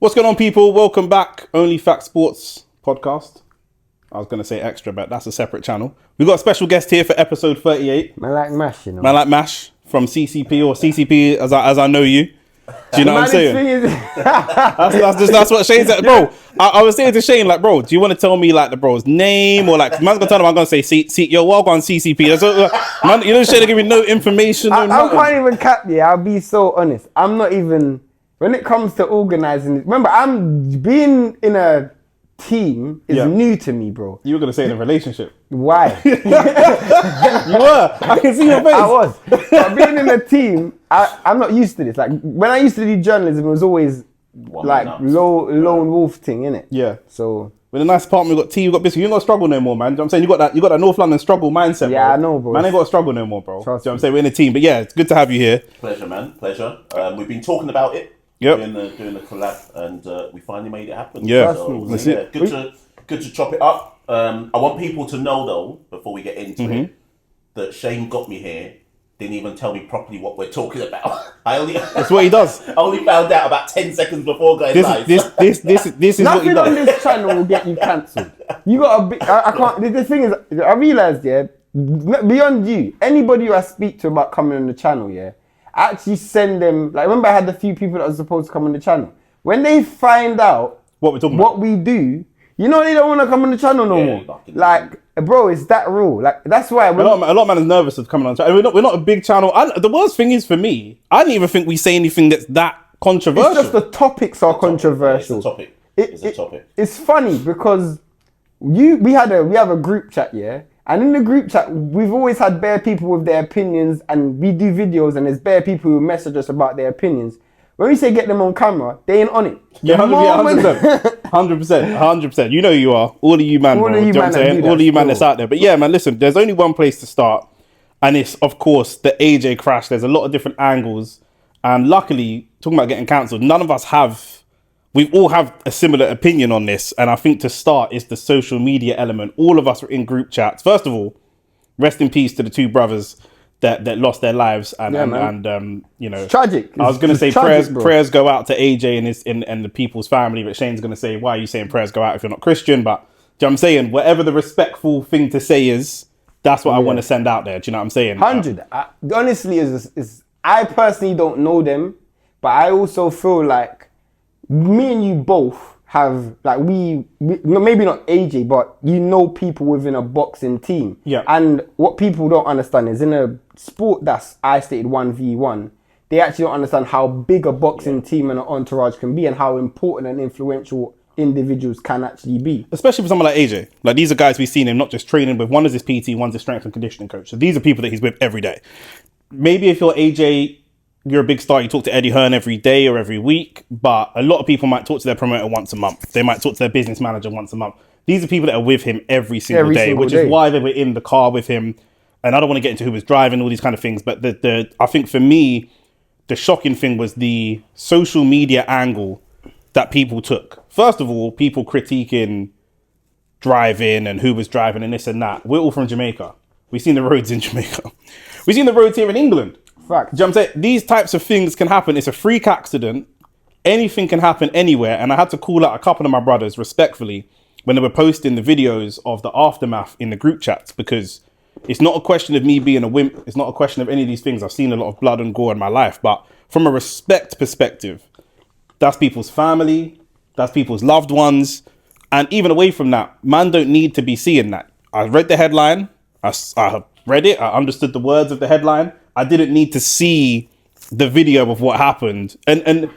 What's going on, people? Welcome back. OnlyFacts Sports podcast. I was going to say extra, but that's a separate channel. We've got a special guest here for episode 38. Man like Mash, you know. Man like Mash from CCP or CCP as I know you. Do you know what I'm saying? That's what Shane said. Bro, I was saying to Shane, like, bro, do you want to tell me, like, the bro's name? Or, like, man's going to tell him I'm going to say, yo, well, go on CCP. That's what, man, you know, Shane give me no information. I can't even cap you. I'll be so honest. I'm not even... When it comes to organising... Remember, being in a team is new to me, bro. You were going to say in a relationship. Why? You were. I can see your face. I was. But being in a team, I'm not used to this. Like, when I used to do journalism, it was always lone wolf thing, innit? Yeah. So... With a nice apartment, we've got tea, we've got biscuits. You ain't got to struggle no more, man. You know what I'm saying? You got that North London struggle mindset, yeah, bro. I know, bro. Man ain't got to struggle no more, bro. Trust you know what I'm saying? We're in a team. But yeah, it's good to have you here. Pleasure, man. Pleasure. We've been talking about it. Yep. Doing the collab, and we finally made it happen. Yeah. So, That's yeah, it. Good to chop it up. I want people to know, though, before we get into it, that Shane got me here. Didn't even tell me properly what we're talking about. That's what he does. I only found out about 10 seconds before going live. This is what he Nothing does. on this channel will get you cancelled. You got a big... I can't... The thing is, I realised, yeah, beyond you, anybody who I speak to about coming on the channel, yeah, I actually send them... Like, remember I had a few people that were supposed to come on the channel. When they find out What we're talking what about. we do, you know they don't want to come on the channel no more. Like, bro, it's that raw. Like, that's why... A lot of man is nervous of coming on. We're not a big channel. The worst thing is, for me, I didn't even think we say anything that's that controversial. It's just the topics are controversial. It's a topic. It's a topic. It's funny because we have a group chat, yeah, and in the group chat we've always had bare people with their opinions, and we do videos, and there's bare people who message us about their opinions. When we say get them on camera, they ain't on it. Yeah, 100%. You know you are. All of you, man. All bro. of you, Do know man, what I'm saying? that All of you, man, do that's out there. But yeah, man, listen, there's only one place to start. And it's, of course, the AJ crash. There's a lot of different angles. And luckily, talking about getting cancelled, none of us we all have a similar opinion on this. And I think to start is the social media element. All of us were in group chats. First of all, rest in peace to the two brothers that lost their lives, and you know, it's tragic. I was going to say tragic, prayers go out to AJ and the people's family, but Shane's going to say, why are you saying prayers go out if you're not Christian? But do you know what I'm saying? Whatever the respectful thing to say is, that's what I want to send out there. Do you know what I'm saying? 100. Honestly, I personally don't know them, but I also feel like me and you both have, like, we maybe not AJ, but you know people within a boxing team. Yeah. And what people don't understand is in a sport that's isolated 1v1, they actually don't understand how big a boxing team and an entourage can be, and how important and influential individuals can actually be. Especially for someone like AJ. Like, these are guys we've seen him not just training with. One is his PT, one's his strength and conditioning coach. So these are people that he's with every day. Maybe if you're AJ, you're a big star, you talk to Eddie Hearn every day or every week, but a lot of people might talk to their promoter once a month. They might talk to their business manager once a month. These are people that are with him every single day, which is why they were in the car with him. And I don't want to get into who was driving, all these kind of things, but I think for me, the shocking thing was the social media angle that people took. First of all, people critiquing driving and who was driving and this and that. We're all from Jamaica. We've seen the roads in Jamaica. We've seen the roads here in England. Fact. Do you know what I'm saying? These types of things can happen. It's a freak accident. Anything can happen anywhere. And I had to call out a couple of my brothers respectfully when they were posting the videos of the aftermath in the group chats, because it's not a question of me being a wimp. It's not a question of any of these things. I've seen a lot of blood and gore in my life. But from a respect perspective, that's people's family. That's people's loved ones. And even away from that, man don't need to be seeing that. I read the headline. I read it. I understood the words of the headline. I didn't need to see the video of what happened. And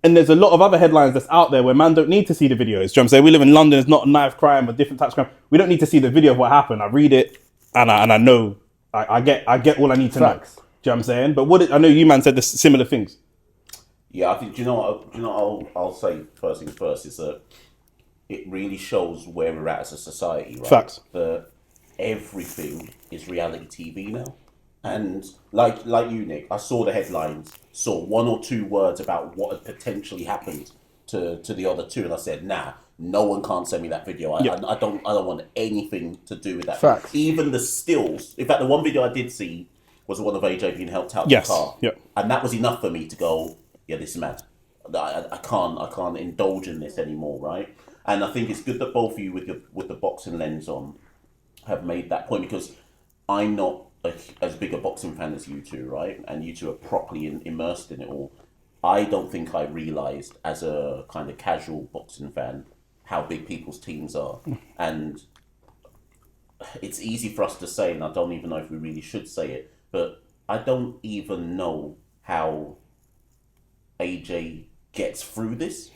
there's a lot of other headlines that's out there where man don't need to see the videos. Do you know what I'm saying? We live in London. It's not a knife crime or different types of crime. We don't need to see the video of what happened. I read it and I know. I get all I need to Facts. know. Do you know what I'm saying? But I know you, man, said similar things. Yeah, I think, do you know what I'll say first things first is that it really shows where we're at as a society, right? Facts. That everything is reality TV now. And like you, Nick, I saw the headlines, saw one or two words about what had potentially happened to the other two, and I said, nah, no one can't send me that video. I don't want anything to do with that. Facts. Even the stills. In fact, the one video I did see was the one of AJ being helped out of the car. Yeah. And that was enough for me to go, yeah, this is mad. I can't indulge in this anymore, right? And I think it's good that both of you with the boxing lens on have made that point, because I'm not as big a boxing fan as you two, right? And you two are properly immersed in it all. I don't think I realised as a kind of casual boxing fan how big people's teams are. And it's easy for us to say, and I don't even know if we really should say it, but I don't even know how AJ gets through this.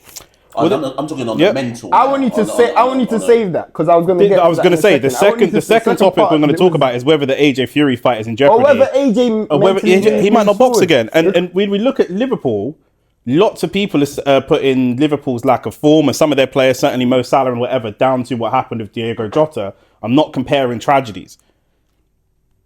I'm talking on the mental. I want you to save that, because I was going to get. I was going to say the second topic we're going to talk about is whether the AJ Fury fight is in jeopardy, or whether AJ he might not box again. And when we look at Liverpool, lots of people are putting Liverpool's lack of form, and some of their players, certainly Mo Salah and whatever, down to what happened with Diego Jota. I'm not comparing tragedies.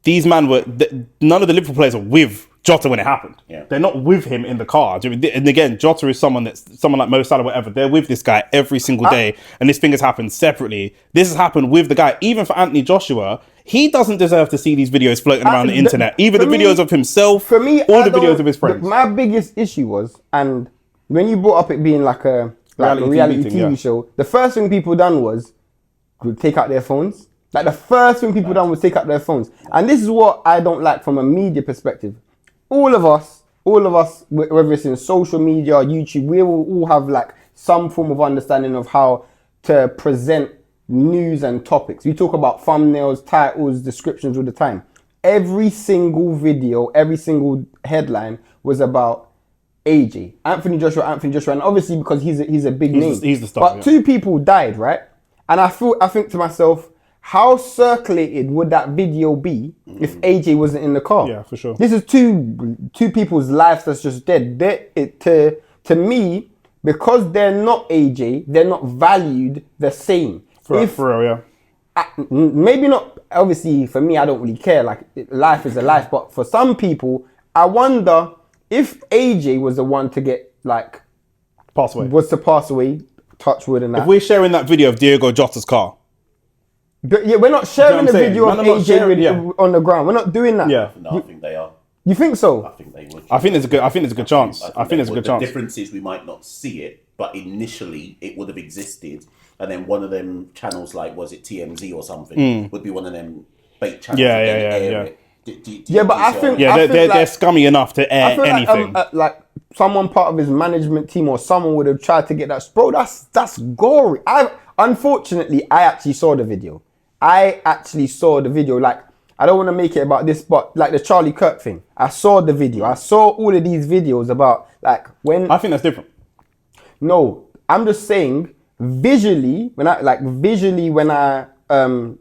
These none of the Liverpool players are with Jota when it happened. Yeah. They're not with him in the car. And again, Jota is someone like Mo Salah, whatever. They're with this guy every single day, and this thing has happened separately. This has happened with the guy. Even for Anthony Joshua, he doesn't deserve to see these videos floating around the internet. Even the videos of himself, or the videos of his friends. My biggest issue was, and when you brought up it being like a reality TV show, the first thing people done was take out their phones. Like the first thing people done was take out their phones. And this is what I don't like from a media perspective. All of us, whether it's in social media or YouTube, we will all have like some form of understanding of how to present news and topics. We talk about thumbnails, titles, descriptions all the time. Every single video, every single headline was about AJ, Anthony Joshua, and obviously because he's a big name. He's the star. But two people died, right? And I think to myself, how circulated would that video be if AJ wasn't in the car? Yeah, for sure. This is two people's lives that's just dead. To me, because they're not AJ, they're not valued the same. For real, yeah. Maybe not. Obviously, for me, I don't really care. Like, life is a life. But for some people, I wonder if AJ was the one to get pass away. Touch wood and that. If we're sharing that video of Diego Jota's car. But yeah, we're not sharing the video of AJ on the ground. We're not doing that. Yeah. No, I think they are. You think so? I think they would. I think there's a good chance. The difference is we might not see it, but initially it would have existed, and then one of them channels, like was it TMZ or something, would be one of them bait channels. Yeah. But I think they're scummy enough to air anything. Like someone part of his management team or someone would have tried to get that. Bro, that's gory. Unfortunately, I actually saw the video. Like, I don't want to make it about this, but like the Charlie Kirk thing, I saw the video. I saw all of these videos about like when. I think that's different. No, I'm just saying visually when I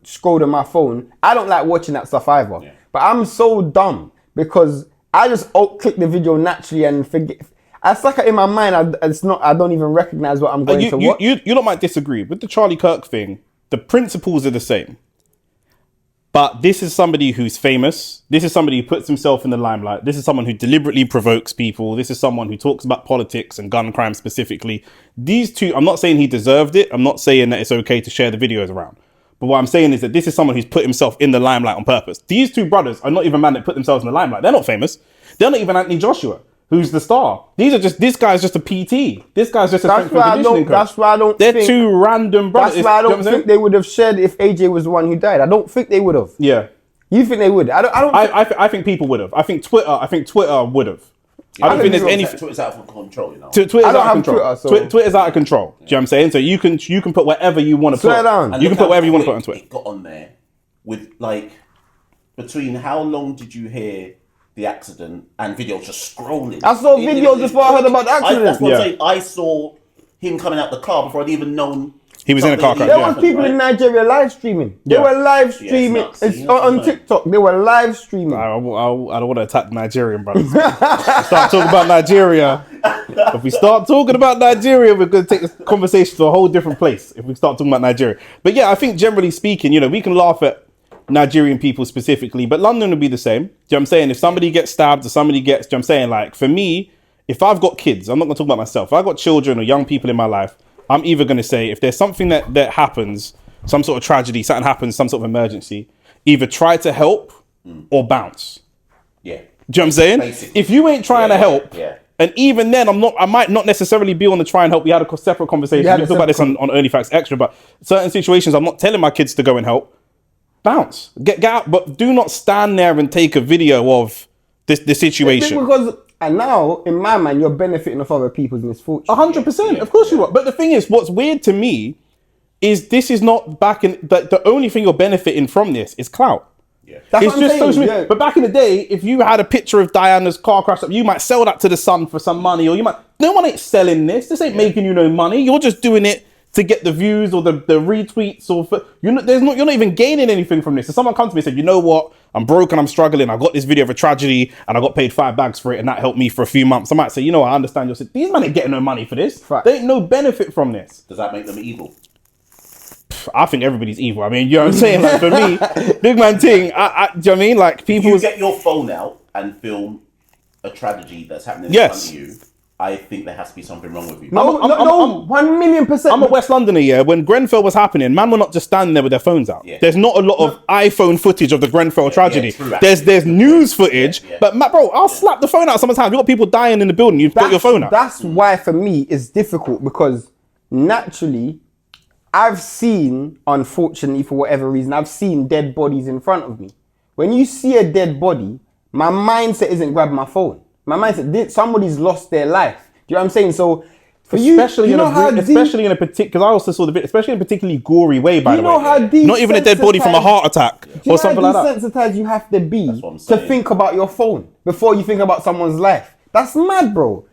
scrolled on my phone, I don't like watching that stuff either. Yeah. But I'm so dumb because I just click the video naturally and forget. I suck it in my mind. I don't even recognize what I'm going to watch. You lot might disagree with the Charlie Kirk thing. The principles are the same. But this is somebody who's famous. This is somebody who puts himself in the limelight. This is someone who deliberately provokes people. This is someone who talks about politics and gun crime specifically. These two, I'm not saying he deserved it. I'm not saying that it's okay to share the videos around. But what I'm saying is that this is someone who's put himself in the limelight on purpose. These two brothers are not even men that put themselves in the limelight. They're not famous. They're not even Anthony Joshua, who's the star. This guy's just a PT. This guy's just a strength and conditioning coach. That's why I don't They're two random brothers. That's why I don't think they would have shared if AJ was the one who died. I don't think they would have. Yeah. You think they would? I think people would have. I think Twitter would have. Yeah, I don't think there's any. Twitter's out of control, you know. Twitter's out of control. Twitter's out of control. Do you know what I'm saying? So you can put whatever you want to put. Down. You can put whatever you want to put on Twitter. It got on there with like between how long did you hear the accident and videos just scrolling? I saw videos before I heard about the accident. That's what I'm saying. I saw him coming out the car before I'd even known. He was in a car crash. There was people in Nigeria live streaming. They were live streaming. It's on TikTok. They were live streaming. I don't want to attack the Nigerian brothers. Start talking about Nigeria. If we start talking about Nigeria, we're going to take this conversation to a whole different place. If we start talking about Nigeria. But yeah, I think generally speaking, we can laugh at Nigerian people specifically, but London would be the same. Do you know what I'm saying? If somebody gets stabbed or somebody gets, do you know what I'm saying? Like for me, if I've got kids, I'm not going to talk about myself. If I've got children or young people in my life, I'm either going to say, if there's something that happens, some sort of tragedy, something happens, some sort of emergency, either try to help or bounce. Yeah. Do you know what I'm saying? Basically. If you ain't trying to help And even then, I might not necessarily be on the try and help. We had a separate conversation. We can talk about this on OnlyFacts Extra, but certain situations, I'm not telling my kids to go and help. Bounce, get out, but do not stand there and take a video of the situation. Because and now, in my mind, you're benefiting off other people's misfortune. 100%, of course you are. But the thing is, what's weird to me is this is not back in. The only thing you're benefiting from this is clout. Yeah. That's It's what I'm just saying, social media. yeah. But back in the day, if you had a picture of Diana's car crash up, you might sell that to the Sun for some money, or you might. No one ain't selling this. This ain't making you no money. You're just doing it to get the views or the retweets, or you're not even gaining anything from this. If someone comes to me and said, you know what, I'm broke and I'm struggling, I got this video of a tragedy and I got paid 5 bags for it and that helped me for a few months, I might say, you know what, I understand you're saying, these men ain't getting no money for this. Fact. There ain't no benefit from this. Does that make them evil? I think everybody's evil. I mean, you know what I'm saying? Like, for me, big man thing, do you know what I mean? Like, people... You get your phone out and film a tragedy that's happening in front of you, I think there has to be something wrong with you. No, 1,000,000%. I'm a West Londoner, yeah. When Grenfell was happening, man were not just standing there with their phones out. Yeah. There's not a lot of iPhone footage of the Grenfell tragedy. true, there's news footage, Yeah. but bro, I'll slap the phone out sometimes. You got people dying in the building. You've got your phone out. That's why, for me, it's difficult, because naturally, I've seen, unfortunately, for whatever reason, I've seen dead bodies in front of me. When you see a dead body, my mindset isn't grab my phone. My mindset, somebody's lost their life. Do you know what I'm saying? So, for especially in a particular, because I also saw the bit, especially in a particularly gory way. By the way, not even a dead body from a heart attack or something like that. Desensitized you have to be to saying. think about your phone before you think about someone's life. That's mad, bro.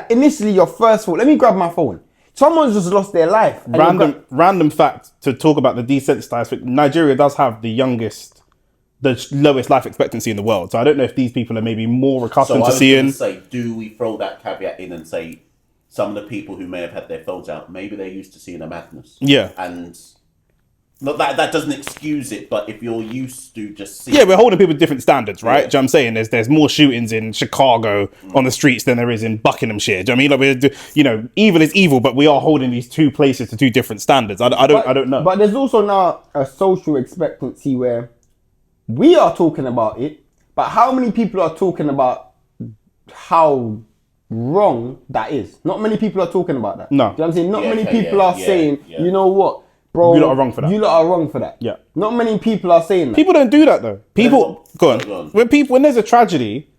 Initially, your first thought, let me grab my phone. Someone's just lost their life. Random fact to talk about the desensitized. Nigeria does have the lowest life expectancy in the world. So I don't know if these people are maybe more accustomed to seeing. Say, do we throw that caveat in and say some of the people who may have had their phones out, maybe they're used to seeing a madness? Yeah. And not that doesn't excuse it, but if you're used to just seeing... Yeah, we're holding people to different standards, right? Do you know what I'm saying? There's more shootings in Chicago on the streets than there is in Buckinghamshire. Do you know what I mean? Like, evil is evil, but we are holding these two places to two different standards. I don't know. But there's also now a social expectancy where we are talking about it, but how many people are talking about how wrong that is? Not many people are talking about that. No. Do you know what I'm saying? Not many people are saying, you know what, bro? You lot are wrong for that. You lot are wrong for that. Yeah. Not many people are saying that. People don't do that though. People, go on. Go on. When there's a tragedy,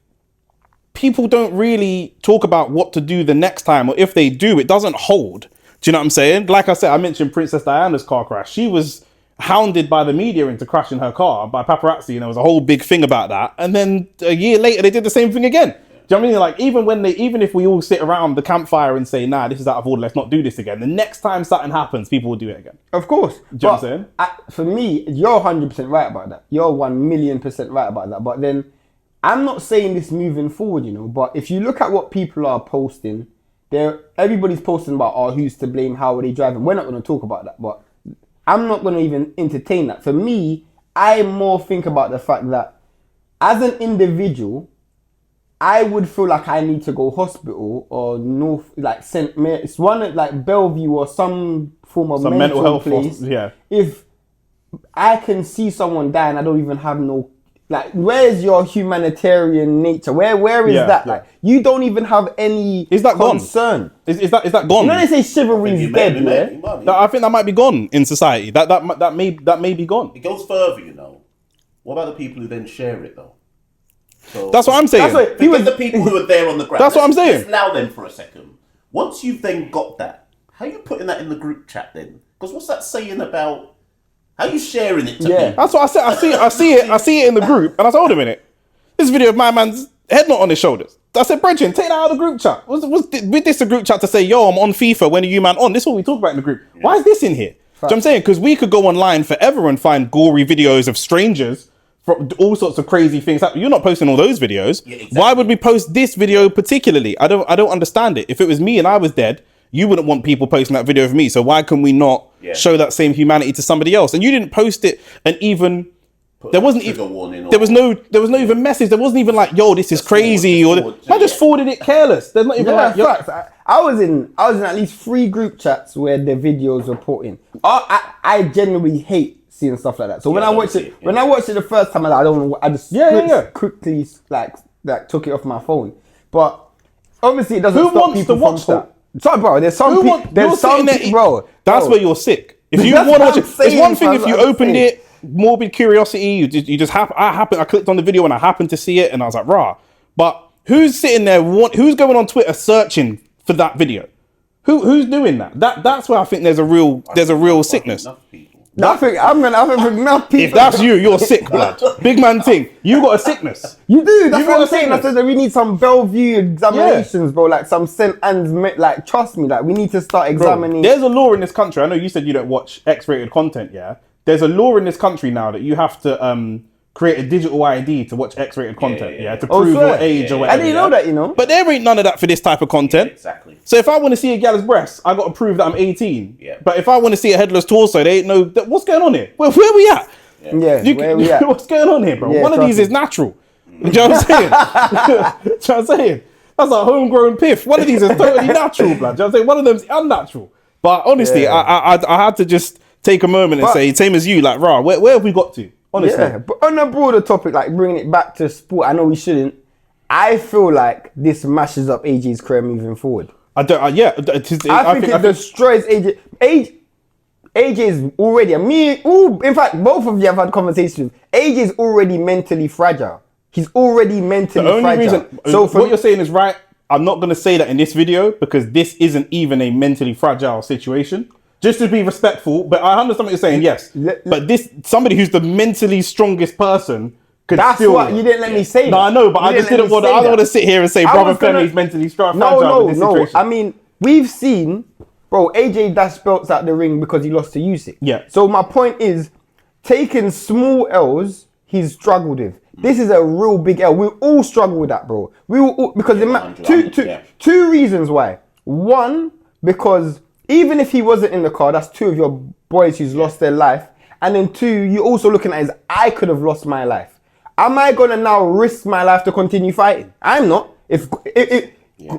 people don't really talk about what to do the next time, or if they do, it doesn't hold. Do you know what I'm saying? Like I said, I mentioned Princess Diana's car crash. She was hounded by the media into crashing her car by paparazzi, and there was a whole big thing about that. And then a year later, they did the same thing again. Do you know what I mean? Like, even if we all sit around the campfire and say, nah, this is out of order, let's not do this again, the next time something happens, people will do it again. Of course. Do you know what I'm saying? For me, you're 100% right about that. You're 1,000,000% right about that. But then, I'm not saying this moving forward, but if you look at what people are posting, everybody's posting about, who's to blame, how are they driving. We're not going to talk about that, but I'm not going to even entertain that. For me, I more think about the fact that as an individual, I would feel like I need to go hospital or St. Mary's, it's one like Bellevue or some form of mental health place. Yeah. If I can see someone die and I don't even have no, where's your humanitarian nature? Where is that? Yeah. Like, you don't even have any concern. Is that gone? You know they say chivalry is dead, yeah? I think that might be gone in society. That may be gone. It goes further, What about the people who then share it, though? So, that's what I'm saying. The people who are there on the ground. That's what I'm saying. Let's allow them for a second. Once you've then got that, how are you putting that in the group chat then? Because what's that saying about how are you sharing it to people? That's what I said. I see it in the group, and I told him in it. This video of my man's head not on his shoulders. I said, Brethren, take that out of the group chat. With this a group chat to say, yo, I'm on FIFA, when are you man on? This is what we talk about in the group. Yeah. Why is this in here? Do you know what I'm saying? Because we could go online forever and find gory videos of strangers from all sorts of crazy things. You're not posting all those videos. Yeah, exactly. Why would we post this video particularly? I don't understand it. If it was me and I was dead, you wouldn't want people posting that video of me. So why can we not show that same humanity to somebody else? And you didn't post it, and even there was no even message. There wasn't even like, yo, this is crazy, I just forwarded it careless. There's not even I was in at least 3 group chats where the videos were put in. I genuinely hate seeing stuff like that. So when I watched it the first time, I just quickly took it off my phone. But Obviously, it doesn't Who stop wants people to from watch that? So, bro, there's some Who people. want, There's you're some sitting there, people, bro. That's bro. where you're sick. If you That's want to what watch I'm it, it's saying, one thing fam, if you that's what I'm opened saying. it, morbid curiosity. You just I clicked on the video and I happened to see it, and I was like, rah. But who's sitting there? Who's going on Twitter searching for that video? Who's doing that? That's where I think there's a real sickness. Enough people. I think enough people. If that's you're sick, blood. Big man thing. You got a sickness. You do. That's You what got I'm a saying. I sickness. said that we need some Bellevue examinations, bro. Like some St. Anne's, like trust me. Like we need to start Bro, examining. there's a law in this country. I know you said you don't watch X-rated content, yeah? There's a law in this country now that you have to create a digital ID to watch X-rated content, yeah, to prove swear. your age or I whatever. didn't know that, you know. But there ain't none of that for this type of content. Exactly. So if I want to see a gal's breast, I got to prove that I'm 18. Yeah. But if I want to see a headless torso, they ain't know what's going on here. Where we at? Yeah, where we at? What's going on here, bro? Yeah, One of trust these me. is natural. Do you know what I'm saying? Do you know what I'm saying? That's a homegrown piff. One of these is totally natural, blood. Do you know what I'm saying? One of them's unnatural. But honestly, Yeah. I had to just take a moment and say, same as you, like, rah, where have we got to? Honestly. Yeah, but on a broader topic, like bringing it back to sport, I know we shouldn't. I feel like this mashes up AJ's career moving forward. I don't. I think it destroys AJ. AJ is already. In fact, both of you have had conversations. AJ is already mentally fragile. He's already mentally the only fragile. reason. So for what you're saying is right. I'm not going to say that in this video because this isn't even a mentally fragile situation. Just to be respectful, but I understand what you're saying. Yes, but this somebody who's the mentally strongest person. That's what you didn't let me say. No, I know, but I just didn't want to. I don't want to sit here and say brother Femi's mentally fragile in this situation. I mean, we've seen, bro. AJ dash belts out the ring because he lost to Usyk. Yeah. So my point is, taking small L's, he's struggled with. This is a real big L. We all struggle with that, bro. We all, because two reasons why. One, because even if he wasn't in the car, that's two of your boys who's lost their life. And then two, you're also looking at is I could have lost my life. Am I gonna now risk my life to continue fighting? I'm not. If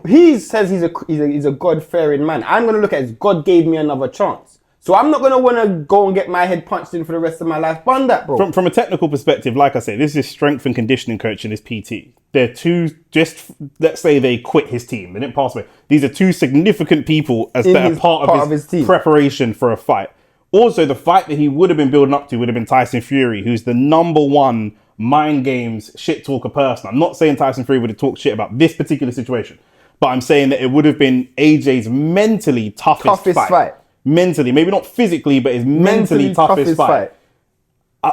he says he's a God-fearing man, I'm gonna look at it as God gave me another chance. So I'm not gonna wanna go and get my head punched in for the rest of my life. Bun that, bro. From a technical perspective, like I say, this is strength and conditioning coach and this PT. They're two. Just let's say they quit his team. They didn't pass away. These are two significant people that are part of his team. preparation for a fight. Also, the fight that he would have been building up to would have been Tyson Fury, who's the #1 mind games shit talker person. I'm not saying Tyson Fury would have talked shit about this particular situation, but I'm saying that it would have been AJ's mentally toughest fight. Mentally, maybe not physically, but his mentally toughest fight.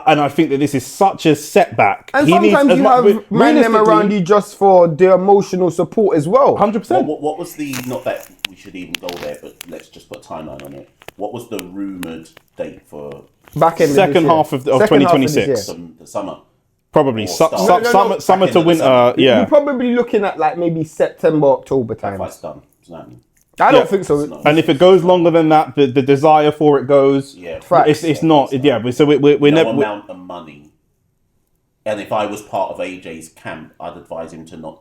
And I think that this is such a setback. And sometimes you have men around you just for the emotional support as well. 100%. What was the, not that we should even go there, but let's just put a timeline on it. What was the rumoured date for back in second half of 2026? The summer? Probably No. summer to winter. Summer. Yeah, You're probably looking at like maybe September, October time. Fight's done. Does that mean? I don't think so. And if it goes longer than that, the desire for it goes. Yeah, it's not. Yeah, so we're no never. amount of money. And if I was part of AJ's camp, I'd advise him to not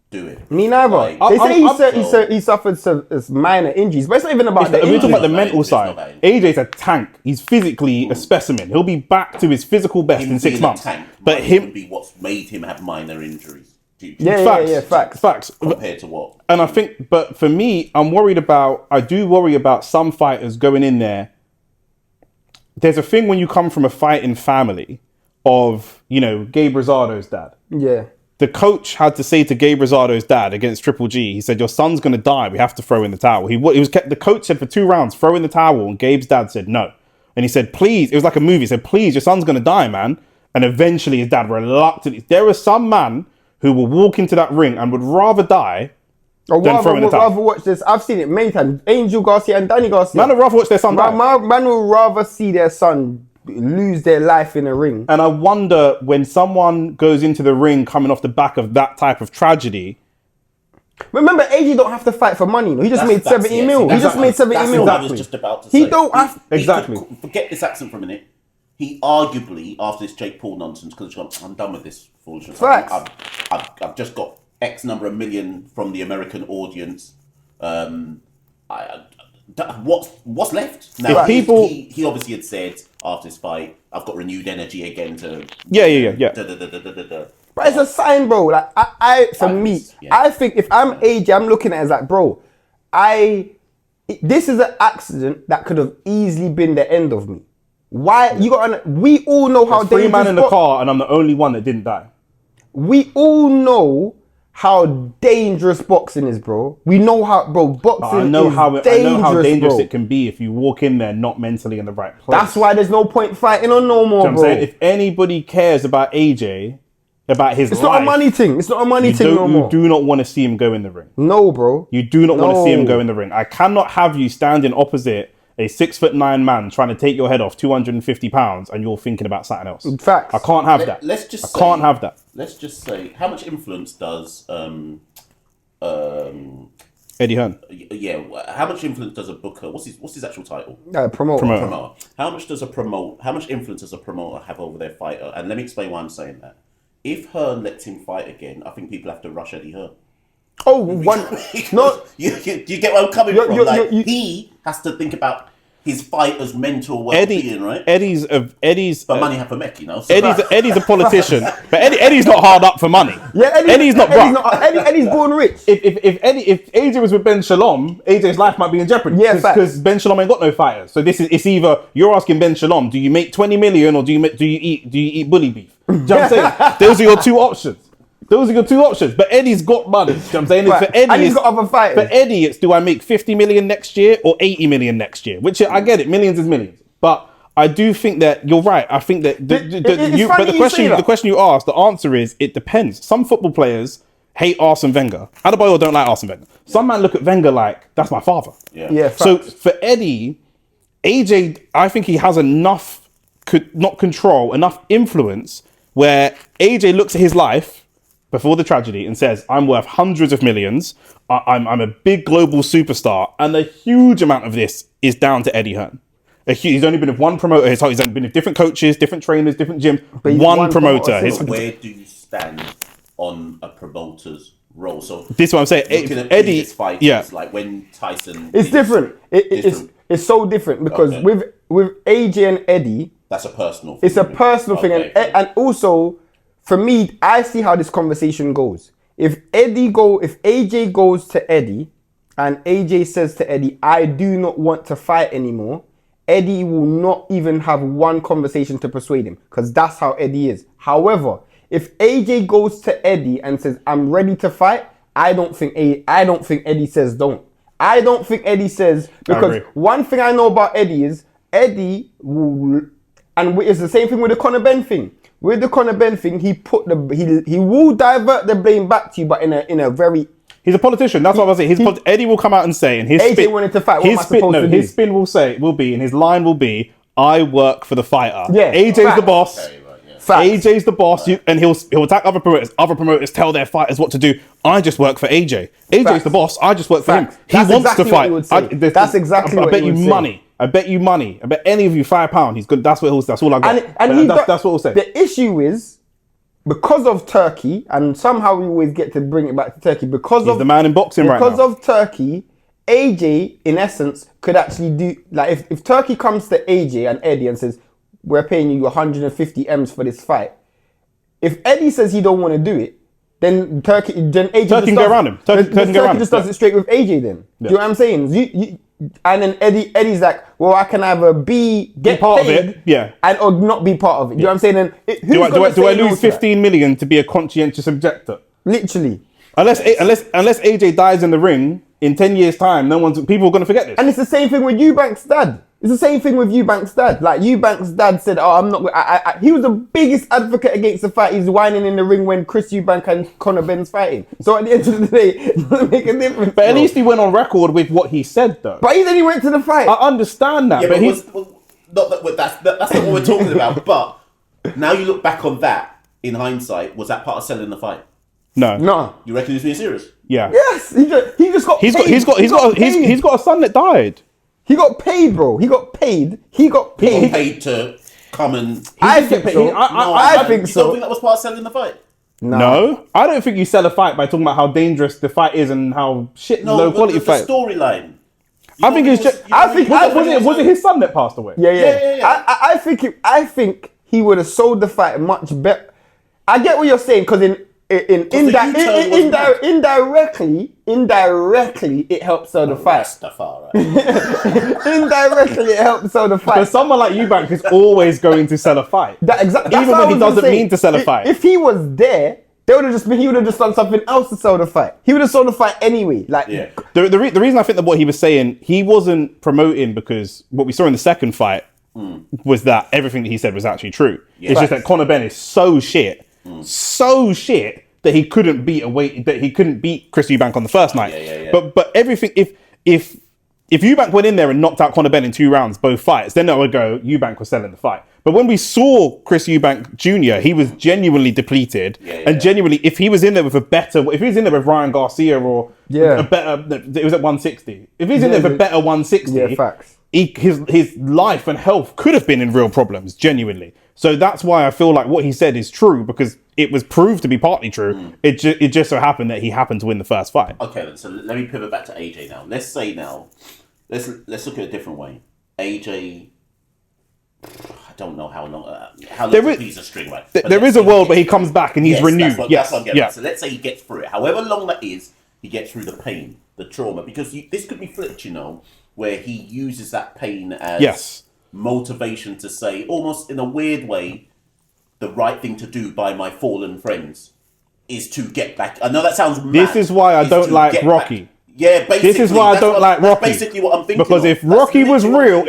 do it. Me neither. Like, They say he suffered some minor injuries, but it's not even about the We're talking about the It's mental not side. that. AJ's a tank. He's physically a specimen. He'll be back to his physical best in 6 being a months. tank But might him, even be what's made him have minor injuries. facts. Compared to what? And I think, but for me, I do worry about some fighters going in there. There's a thing when you come from a fighting family of, Gabe Rosado's dad. Yeah. The coach had to say to Gabe Rosado's dad against Triple G, he said, your son's going to die. We have to throw in the towel. The coach said for 2 rounds, throw in the towel. And Gabe's dad said no. And he said, please, it was like a movie. He said, please, your son's going to die, man. And eventually his dad reluctantly, there are some man who will walk into that ring and would rather die than throw in the towel. Rather watch this. I've seen it many times. Angel Garcia and Danny Garcia. Man would rather watch their son die. Man will rather see their son lose their life in a ring. And I wonder when someone goes into the ring coming off the back of that type of tragedy. Remember, AJ don't have to fight for money. No? He just made 70 mil. He just made 70 mil. What I was just about to say. He don't have... Exactly. Forget this accent for a minute. He arguably, after this Jake Paul nonsense, because I'm done with this foolishness. Facts. I've just got X number of million from the American audience. What's left? Now, he obviously had said after this fight, I've got renewed energy again to... Yeah. But it's a sign, bro. Like for me, I think if I'm AJ, I'm looking at it as like, bro, this is an accident that could have easily been the end of me. Why we all know how There's 3 men in the car, and I'm the only one that didn't die. We all know how dangerous boxing is, bro. We know how, bro. Boxing I know how dangerous bro. it can be if you walk in there not mentally in the right place. That's why there's no point fighting on no more, I'm bro. saying, if anybody cares about AJ, about his It's life, not a money thing. It's not a money thing no more. You do not want to see him go in the ring. No, bro. You do not want to see him go in the ring. I cannot have you standing opposite a 6'9" man trying to take your head off 250 pounds and you're thinking about something else. Facts. I can't have that. Can't have that. Let's just say, how much influence does Eddie Hearn? Yeah, how much influence does a booker? What's his actual title? Promoter. How much influence does a promoter have over their fighter? And let me explain why I'm saying that. If Hearn lets him fight again, I think people have to rush Eddie Hearn. Oh, one. No, you get where I'm coming from. He has to think about his fighter's mental well-being, right? Eddie's. But money have a mech, you know. So Eddie's a politician, but Eddie's not hard up for money. Yeah, Eddie's not broke. Eddie's born rich. If AJ was with Ben Shalom, AJ's life might be in jeopardy. Yeah, because Ben Shalom ain't got no fighters. So it's either you're asking Ben Shalom, do you make 20 million or do you eat bully beef? Do you know what I'm saying? Those are your two options. But Eddie's got money. You know what I'm saying? Right. For Eddie, and he's got other fighters. For Eddie, it's do I make 50 million next year or 80 million next year? Which I get it, millions is millions. But I do think that you're right. I think that the question you asked, the answer is it depends. Some football players hate Arsene Wenger. Adebayor don't like Arsene Wenger. Some man look at Wenger like that's my father. Yeah. So for Eddie, AJ, I think he has enough, not control, enough influence where AJ looks at his life before the tragedy and says, I'm worth hundreds of millions. I'm a big global superstar. And a huge amount of this is down to Eddie Hearn. He's only been with one promoter. He's only been with different coaches, different trainers, different gym. One promoter. Where do you stand on a promoter's role? So this is what I'm saying. Eddie, fighters, like when Tyson... It's different. It's so different because with AJ and Eddie... That's a personal thing. It's a personal thing. And also... For me, I see how this conversation goes. If AJ goes to Eddie and AJ says to Eddie, I do not want to fight anymore, Eddie will not even have one conversation to persuade him because that's how Eddie is. However, if AJ goes to Eddie and says, I'm ready to fight, I don't think Eddie says don't. I don't think Eddie says, because one thing I know about Eddie is Eddie will, and it's the same thing with the Conor Ben thing. With the Conor Ben thing, he will divert the blame back to you, but in a very... He's a politician. That's what I was saying. Eddie will come out and say, and his AJ spin, wanted to fight. What am I supposed to do? His spin will be, and his line will be, I work for the fighter. Yeah, AJ's the boss. Okay, right, yeah. AJ's the boss, and he'll attack other promoters. Other promoters tell their fighters what to do. I just work for AJ. AJ's the boss. I just work for him. He wants to fight. That's exactly what he would say. I bet you money. I bet any of you £5. He's good. That's all I got. That's what he'll say. The issue is, because of Turkey, and somehow we always get to bring it back to Turkey, he's the man in boxing right now. Because of Turkey, AJ, in essence, could actually do, like, if Turkey comes to AJ and Eddie and says, we're paying you 150 M's for this fight, if Eddie says he don't want to do it, then AJ can go around him. Turkey just does it straight with AJ then. Do you know what I'm saying? And then Eddie's like, well, I can either get part paid of it, or not be part of it. Do you know what I'm saying? And do I lose 15 million to be a conscientious objector? Literally. Unless AJ dies in the ring in 10 years' time, people are going to forget this. And it's the same thing with Eubank's dad. It's the same thing with Eubank's dad. Like, Eubank's dad said, oh, I'm not... he was the biggest advocate against the fight. He's whining in the ring when Chris Eubank and Conor Ben's fighting. So at the end of the day, it doesn't make a difference. But at least he went on record with what he said, though. But then he went to the fight. I understand that. Yeah, that's not what we're talking about. But now you look back on that, in hindsight, was that part of selling the fight? No. You reckon he's being serious? Yeah. Yes. He just got paid. He's got a son that died. He got paid, bro. He got paid. He paid to come and... I think so. I think so. You don't think that was part of selling the fight? No. I don't think you sell a fight by talking about how dangerous the fight is and how low quality fight. The storyline. I think it's just... Was it his son that passed away? Yeah. I think he would have sold the fight much better. I get what you're saying because indirectly, it helps sell the fight. Rastafari. Indirectly, it helps sell the fight. Because someone like Eubank is always going to sell a fight. Even when he doesn't mean to sell a fight. If he was there, he would have just done something else to sell the fight. He would have sold the fight anyway. Like, Yeah. The reason I think that what he was saying, he wasn't promoting because what we saw in the second fight was that everything that he said was actually true. Yeah. It's just that Conor Benn is so shit that he couldn't beat Chris Eubank on the first night. Yeah. But everything, if Eubank went in there and knocked out Conor Benn in 2 rounds, both fights, then I would go, Eubank was selling the fight. But when we saw Chris Eubank Jr., he was genuinely depleted. And genuinely, if he was in there with Ryan Garcia or a better, it was at 160. If he's in there with a better 160, facts. His life and health could have been in real problems, genuinely. So that's why I feel like what he said is true, because it was proved to be partly true. It just so happened that he happened to win the first fight. Okay, then, so let me pivot back to AJ now. Let's look at it a different way. AJ, I don't know how long There is- a piece of string, right? There is a world where he comes back and he's renewed. That's what I'm getting at. So let's say he gets through it. However long that is, he gets through the pain, the trauma, because this could be flipped, where he uses that pain as motivation to say, almost in a weird way, the right thing to do by my fallen friends is to get back. I know that sounds mad. This is why I don't like Rocky. Back. Yeah, basically. This is why I don't like Rocky. That's basically what I'm thinking. Because if Rocky was real,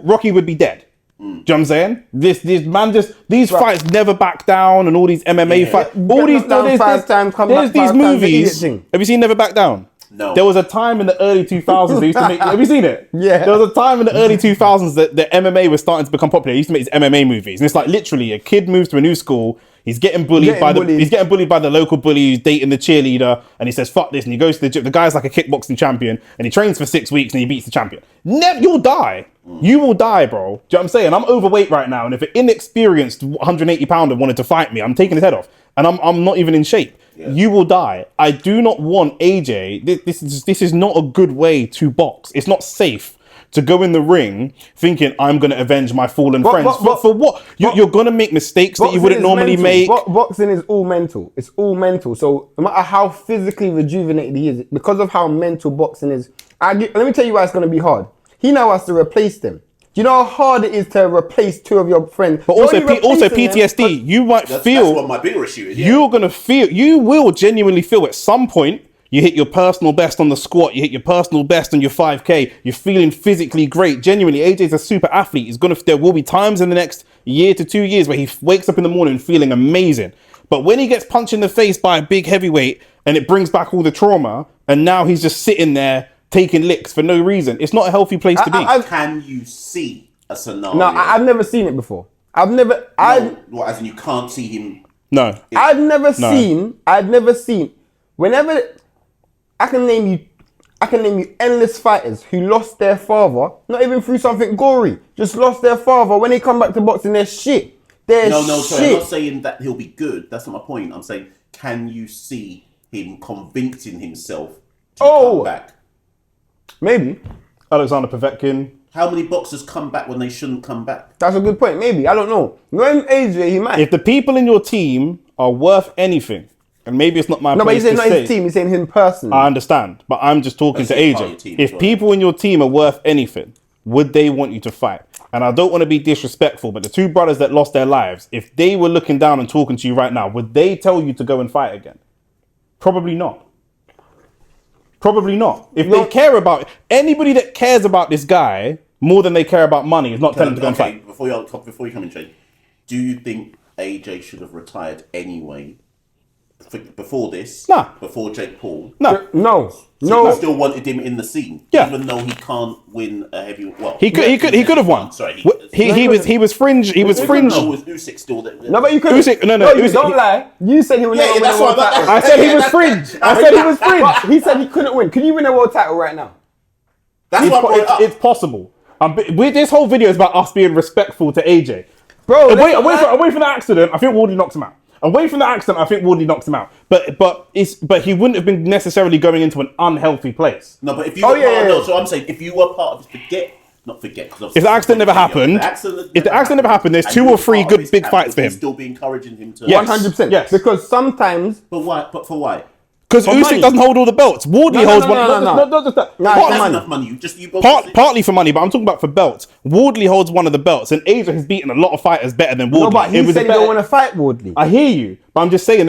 Rocky would be dead. Do you know what I'm saying? This man these fights never back down, and all these MMA fights. All these there's these movies. Have you seen Never Back Down? No. There was a time in the early 2000s they used to make. Have you seen it? Yeah. There was a time in the early 2000s that the MMA was starting to become popular. They used to make these MMA movies, and it's like literally a kid moves to a new school. He's getting bullied by the local bully who's dating the cheerleader, and he says fuck this, and he goes to the gym. The guy's like a kickboxing champion, and he trains for 6 weeks, and he beats the champion. You'll die. You will die, bro. Do you know what I'm saying? I'm overweight right now, and if an inexperienced 180 pounder wanted to fight me, I'm taking his head off, and I'm not even in shape. Yeah. You will die. I do not want AJ. This is not a good way to box. It's not safe to go in the ring thinking I'm going to avenge my fallen friends. For what? You're going to make mistakes that you wouldn't normally make. Boxing is all mental. It's all mental. So no matter how physically rejuvenated he is, because of how mental boxing is, let me tell you why it's going to be hard. He now has to replace them. Do you know how hard it is to replace 2 of your friends? But also PTSD. You might feel. That's what my bigger issue is. Yeah. You're going to feel. You will genuinely feel at some point. You hit your personal best on the squat. You hit your personal best on your 5K. You're feeling physically great. Genuinely, AJ's a super athlete. There will be times in the next year to 2 years where he wakes up in the morning feeling amazing. But when he gets punched in the face by a big heavyweight and it brings back all the trauma, and now he's just sitting there taking licks for no reason, it's not a healthy place to be. Can you see a scenario? No, I've never seen it before. As in you can't see him? No. I've never seen. Whenever I can name you endless fighters who lost their father, not even through something gory, just lost their father. When they come back to boxing, they're shit. Sorry, I'm not saying that he'll be good. That's not my point. I'm saying, can you see him convincing himself to come back? Maybe. Alexander Povetkin. How many boxers come back when they shouldn't come back? That's a good point. Maybe. I don't know. Knowing AJ, he might. If the people in your team are worth anything, and maybe it's not my place to say. No, but he's saying not his team. He's saying him personally. I understand, but I'm just talking to AJ. If people in your team are worth anything, would they want you to fight? And I don't want to be disrespectful, but the 2 brothers that lost their lives, if they were looking down and talking to you right now, would they tell you to go and fight again? Probably not. Probably not. If they care about anybody that cares about this guy more than they care about money is not telling him to go and fight. Before you come in, Jay, do you think AJ should have retired anyway? Before this, before Jake Paul, no. You still wanted him in the scene, even though he can't win a heavy. Well, he could have won. Sorry, he was fringe. He was fringe. No, was Usyk still there? No, but you could. Usyk, don't lie. You said he would never win a world title. I said he was fringe. I said he was fringe. He said he couldn't win. Can you win a world title right now? That's what it's possible. This whole video is about us being respectful to AJ. Bro, away from the accident, I think Wardley knocked him out. Away from the accident, I think Wardley knocks him out. But he wouldn't have been necessarily going into an unhealthy place. No, but if you were so I'm saying if you were part of this, not forget. If the accident never happened, there's 2 or 3 good big fights for him. Still be encouraging him to. 100%. Yes. Because sometimes. But why? But for why? Because Usyk doesn't hold all the belts. Wardley holds one. No, just that. No, That's it's money. enough money. You both Partly for money, but I'm talking about for belts. Wardley holds one of the belts, and AJ has beaten a lot of fighters better than Wardley. No, but he said he don't want to fight Wardley. I hear you, but I'm just saying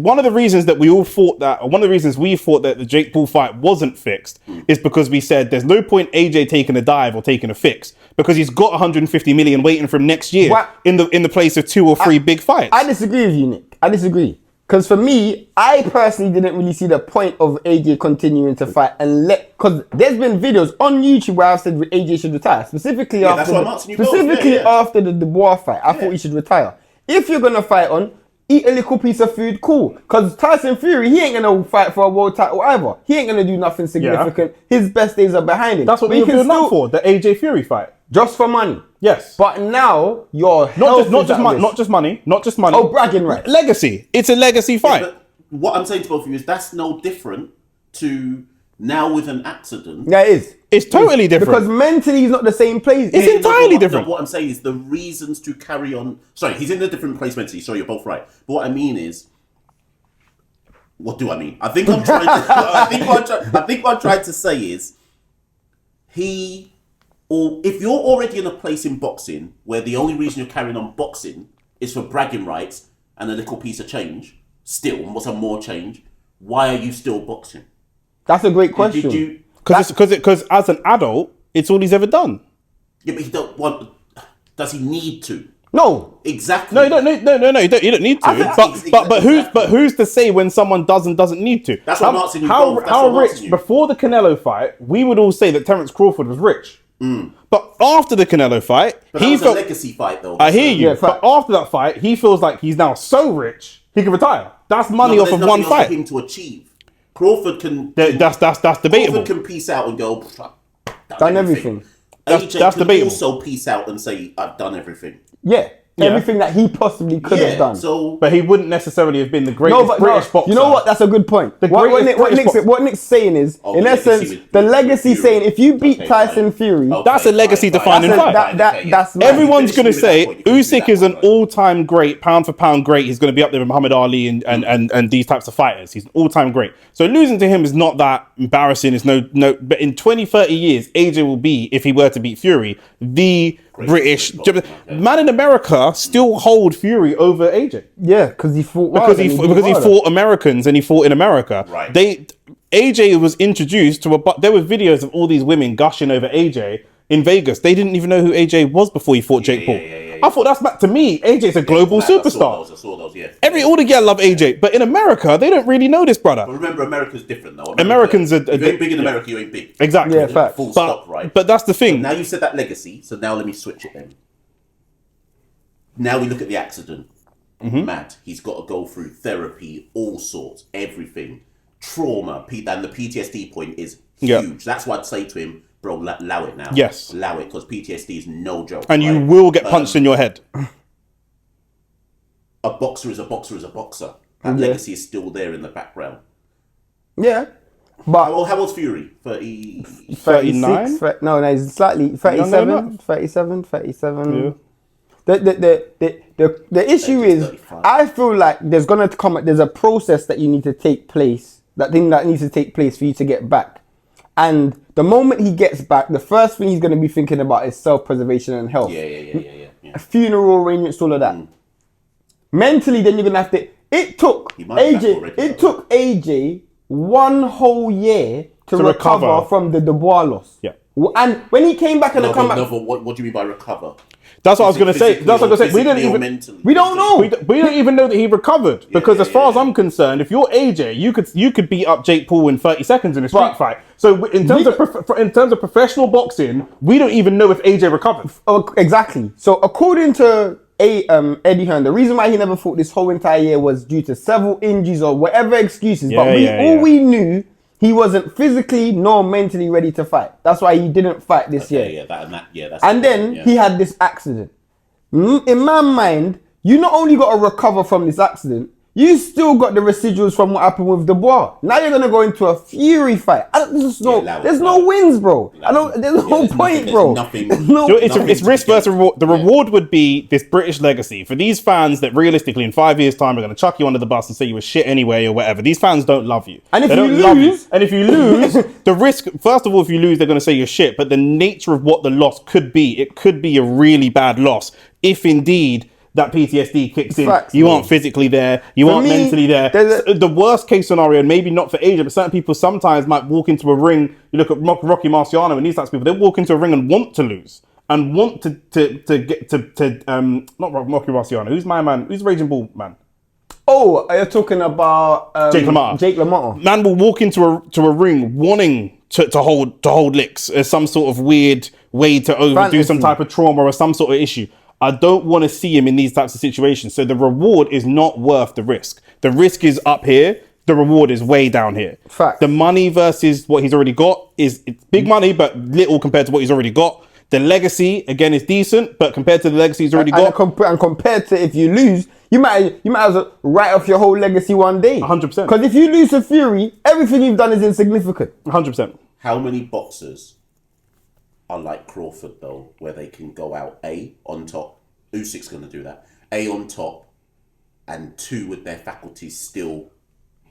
one of the reasons that we all thought that, or one of the reasons we thought that the Jake Paul fight wasn't fixed is because we said there's no point AJ taking a dive or taking a fix because he's got 150 million waiting for him next year in the place of 2 or 3 big fights. I disagree with you, Nick. I disagree. Because for me, I personally didn't really see the point of AJ continuing to fight because there's been videos on YouTube where I've said AJ should retire, specifically after the Dubois fight. I thought he should retire. If you're gonna fight on, eat a little piece of food, cool. Because Tyson Fury, he ain't gonna fight for a world title either. He ain't gonna do nothing significant. His best days are behind him. That's what we're building up for, the AJ Fury fight. Just for money. Yes. But now you're not just money. Oh, bragging rights. Legacy. It's a legacy fight. Yeah, but what I'm saying to both of you is that's no different to now with an accident. Yeah, it is. It's totally different. Because mentally he's not the same place. It's entirely different. What I'm saying is the reasons to carry on. Sorry, he's in a different place mentally. Sorry, you're both right. But what I mean is, what do I mean? I think I'm trying to. I think what I'm trying to say is, or if you're already in a place in boxing where the only reason you're carrying on boxing is for bragging rights and a little piece of change, and what's a more change? Why are you still boxing? That's a great question. Because as an adult, it's all he's ever done. Yeah, but he don't want. Does he need to? No. Exactly. No, you don't need to. But who's to say when someone doesn't need to? That's what I'm asking you. How rich before the Canelo fight? We would all say that Terence Crawford was rich. But after the Canelo fight, he felt a legacy fight though. I hear you. But after that fight, he feels like he's now so rich he can retire. That's money off of one fight. For him to achieve. Crawford can. That's debatable. Crawford can peace out and go. Done everything. AJ that's can debatable. also peace out and say, "I've done everything." Yeah. Everything that he possibly could have done. But he wouldn't necessarily have been the greatest British boxer. You know what? That's a good point. What Nick's saying is, in essence, the legacy saying, if you beat Tyson Fury, that's a legacy defining fight. That's everyone's going to say Usyk is an all-time great, pound for pound great. He's going to be up there with Muhammad Ali and these types of fighters. He's an all-time great. So losing to him is not that embarrassing. It's no. But in 20, 30 years, AJ will be, if he were to beat Fury, the British man in America still hold Fury over AJ. Yeah, because he fought because he fought Americans and he fought in America. Right. AJ was introduced to there were videos of all these women gushing over AJ in Vegas. They didn't even know who AJ was before he fought Jake Paul. I thought that's to me, AJ's a global superstar. I saw those, yeah. All the girls love AJ, but in America, they don't really know this brother. But remember, America's different though. Americans are... If you ain't big in America, you ain't big. Exactly. Yeah, fact. Full stop, right? But that's the thing. So now you said that legacy, so now let me switch it then. Now we look at the accident. Mad. He's got to go through therapy, all sorts, everything. Trauma, and the PTSD point is huge. Yeah. That's why I'd say to him, bro, allow it now. Yes. Allow it, because PTSD is no joke. And you will get punched in your head. A boxer is a boxer is a boxer. That legacy is still there in the background. Yeah. But How old's Fury? 30... 39? No, he's slightly 37. 37. Yeah. The issue is, 35. I feel like there's a process that you need to take place, that needs to take place for you to get back. And the moment he gets back, the first thing he's going to be thinking about is self-preservation and health. Yeah. Funeral arrangements, all of that. Mentally, then you're going to have to... It took AJ 1 whole year to recover from the Dubois loss. Yeah. And when he came back in the comeback... What do you mean by recover? That's what I was going to say. We don't know. We don't even know that he recovered because, as far as I'm concerned, if you're AJ, you could beat up Jake Paul in 30 seconds in a street fight. So in terms of professional boxing, we don't even know if AJ recovered. Exactly. So according to Eddie Hearn, the reason why he never fought this whole entire year was due to several injuries or whatever excuses. We knew he wasn't physically nor mentally ready to fight. That's why he didn't fight this year. He had this accident. In my mind, you not only got to recover from this accident, You still got the residuals from what happened with Dubois. Now you're gonna go into a Fury fight. There's no wins, bro. There's no point, bro. It's risk versus reward. The reward would be this British legacy for these fans that realistically in 5 years' time are going to chuck you under the bus and say you were shit anyway or whatever. These fans don't love you. And if you lose, the risk. First of all, if you lose, they're going to say you're shit. But the nature of what the loss could be, it could be a really bad loss if indeed that PTSD kicks in. Facts, you man. aren't physically there. You aren't mentally there. The worst case scenario, and maybe not for Asia, but certain people sometimes might walk into a ring. You look at Rocky Marciano and these types of people. They walk into a ring and want to lose and want to get to not Rocky Marciano. Who's my man? Who's Raging Bull man? Oh, you're talking about Jake LaMotta. Jake LaMotta. Man will walk into a ring wanting to hold licks as some sort of weird way to overdo some type of trauma or some sort of issue. I don't want to see him in these types of situations. So the reward is not worth the risk. The risk is up here. The reward is way down here. Fact. The money versus what he's already got it's big money, but little compared to what he's already got. The legacy, again, is decent, but compared to the legacy he's already got. And compared to if you lose, you might as well write off your whole legacy one day. 100%. Because if you lose to Fury, everything you've done is insignificant. 100%. How many boxers are like Crawford though, where they can go out A on top? Usyk's going to do that. A on top, and 2 with their faculties still.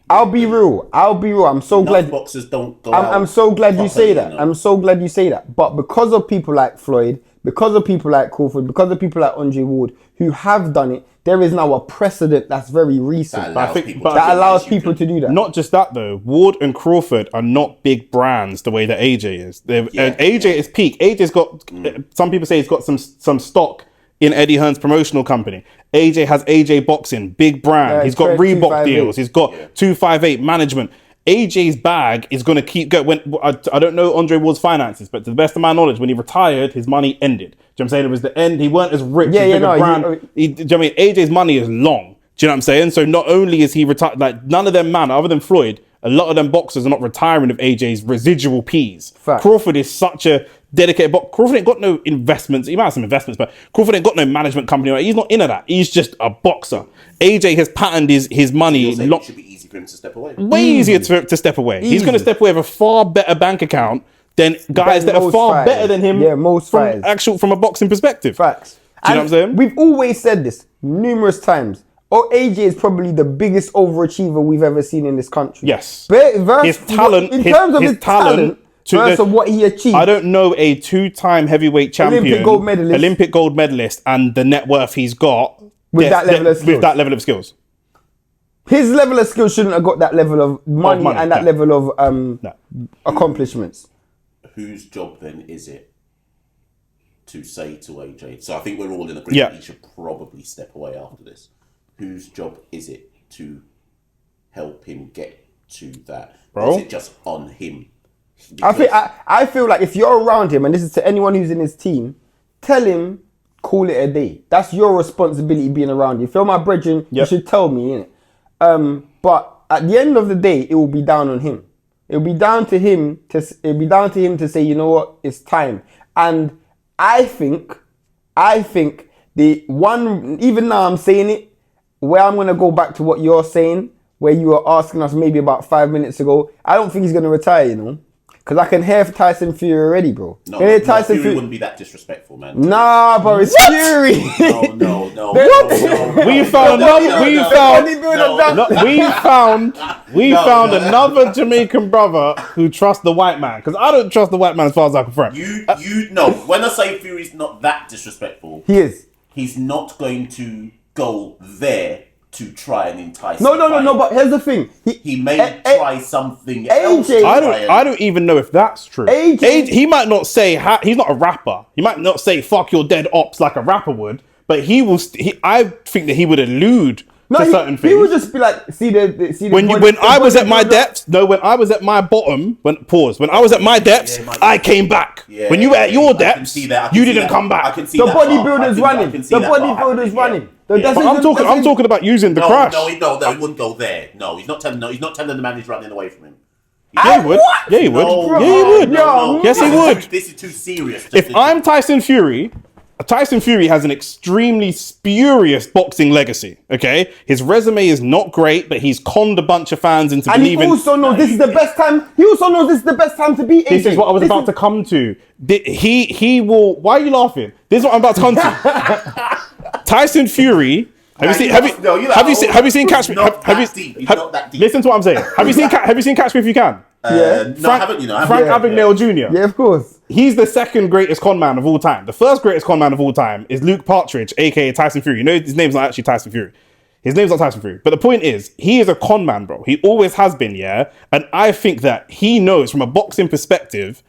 I'll be real. I'm so glad boxers don't go out. I'm so glad you say that. You know? I'm so glad you say that. But because of people like Floyd, because of people like Crawford, because of people like Andre Ward who have done it, there is now a precedent that's very recent that allows people to do that. Not just that though. Ward and Crawford are not big brands the way that AJ is. AJ is peak. AJ's got. Some people say he's got some stock in Eddie Hearn's promotional company. AJ has AJ Boxing, big brand. He's got Reebok deals. He's got 258 management. AJ's bag is going to keep going. I don't know Andre Ward's finances, but to the best of my knowledge, when he retired, his money ended. Do you know what I'm saying? It was the end. He weren't as rich as a brand. Do you know what I mean? AJ's money is long. Do you know what I'm saying? So not only is he retired, like none of them, man, other than Floyd, a lot of them boxers are not retiring with AJ's residual P's. Fact. Crawford is such a dedicated boxer. Crawford ain't got no investments. He might have some investments, but Crawford ain't got no management company. Right? He's not into that. He's just a boxer. AJ has patterned his money. It should be easy for him to step away. Way easier to step away. He's going to step away with a far better bank account than guys that are far better than him. Yeah, most fighters. From a boxing perspective. Facts. Do you know what I'm saying? We've always said this numerous times. AJ is probably the biggest overachiever we've ever seen in this country. Yes. His talent, in terms of his talent versus what he achieved. I don't know a 2-time heavyweight champion, Olympic gold medalist, and the net worth he's got with that level of skills. His level of skills shouldn't have got that level of money and that level of accomplishments. Whose job then is it to say to AJ? So I think we're all in agreement. He should probably step away after this. Whose job is it to help him get to that? Or is it just on him? I feel like if you're around him, and this is to anyone who's in his team, tell him, call it a day. That's your responsibility being around you. If you're my brethren, you should tell me, innit? But at the end of the day, it will be down on him. It'll be down to him to say, you know what, it's time. And I think the one, even now I'm saying it, where I'm going to go back to what you're saying, where you were asking us maybe about 5 minutes ago, I don't think he's going to retire, you know? Because I can hear Tyson Fury already, bro. No, Tyson Fury wouldn't be that disrespectful, man. Nah, bro, it's Fury. No. We found another Jamaican brother who trusts the white man. Because I don't trust the white man as far as I'm concerned. When I say Fury's not that disrespectful, he is. He's not going to go there to try and entice. No. But here's the thing: he may try something else. I don't even know if that's true. AJ, he might not say he's not a rapper. He might not say "fuck your dead ops" like a rapper would, but he will. I think that he would allude to certain things. He would just be like, when I was at my depths. No, when I was at my bottom. When I was at my depths, I came back. Yeah, when you were at your depths, you didn't come back. I can see the bodybuilder's running. The bodybuilder's running. I'm talking about using the crash. No, he wouldn't go there. No, he's not telling the man he's running away from him. Yeah, he would. Yeah, he would. No, yeah, he would. No. Yes, he would. This is too serious. If I'm Tyson Fury, Tyson Fury has an extremely spurious boxing legacy, okay? His resume is not great, but he's conned a bunch of fans into And believing... he also knows this is the best time. He also knows this is the best time to beat AJ. This is what I was about to come to. He will... Why are you laughing? This is what I'm about to come to. Tyson Fury... Have you seen Catch Me? Listen to what I'm saying. Have you seen Catch Me If You Can? No, haven't you? Frank Abagnale Jr. Yeah, of course. He's the second greatest con man of all time. The first greatest con man of all time is Luke Partridge, aka Tyson Fury. You know his name's not actually Tyson Fury. His name's not Tyson Fury. But the point is, he is a con man, bro. He always has been, yeah? And I think that he knows from a boxing perspective,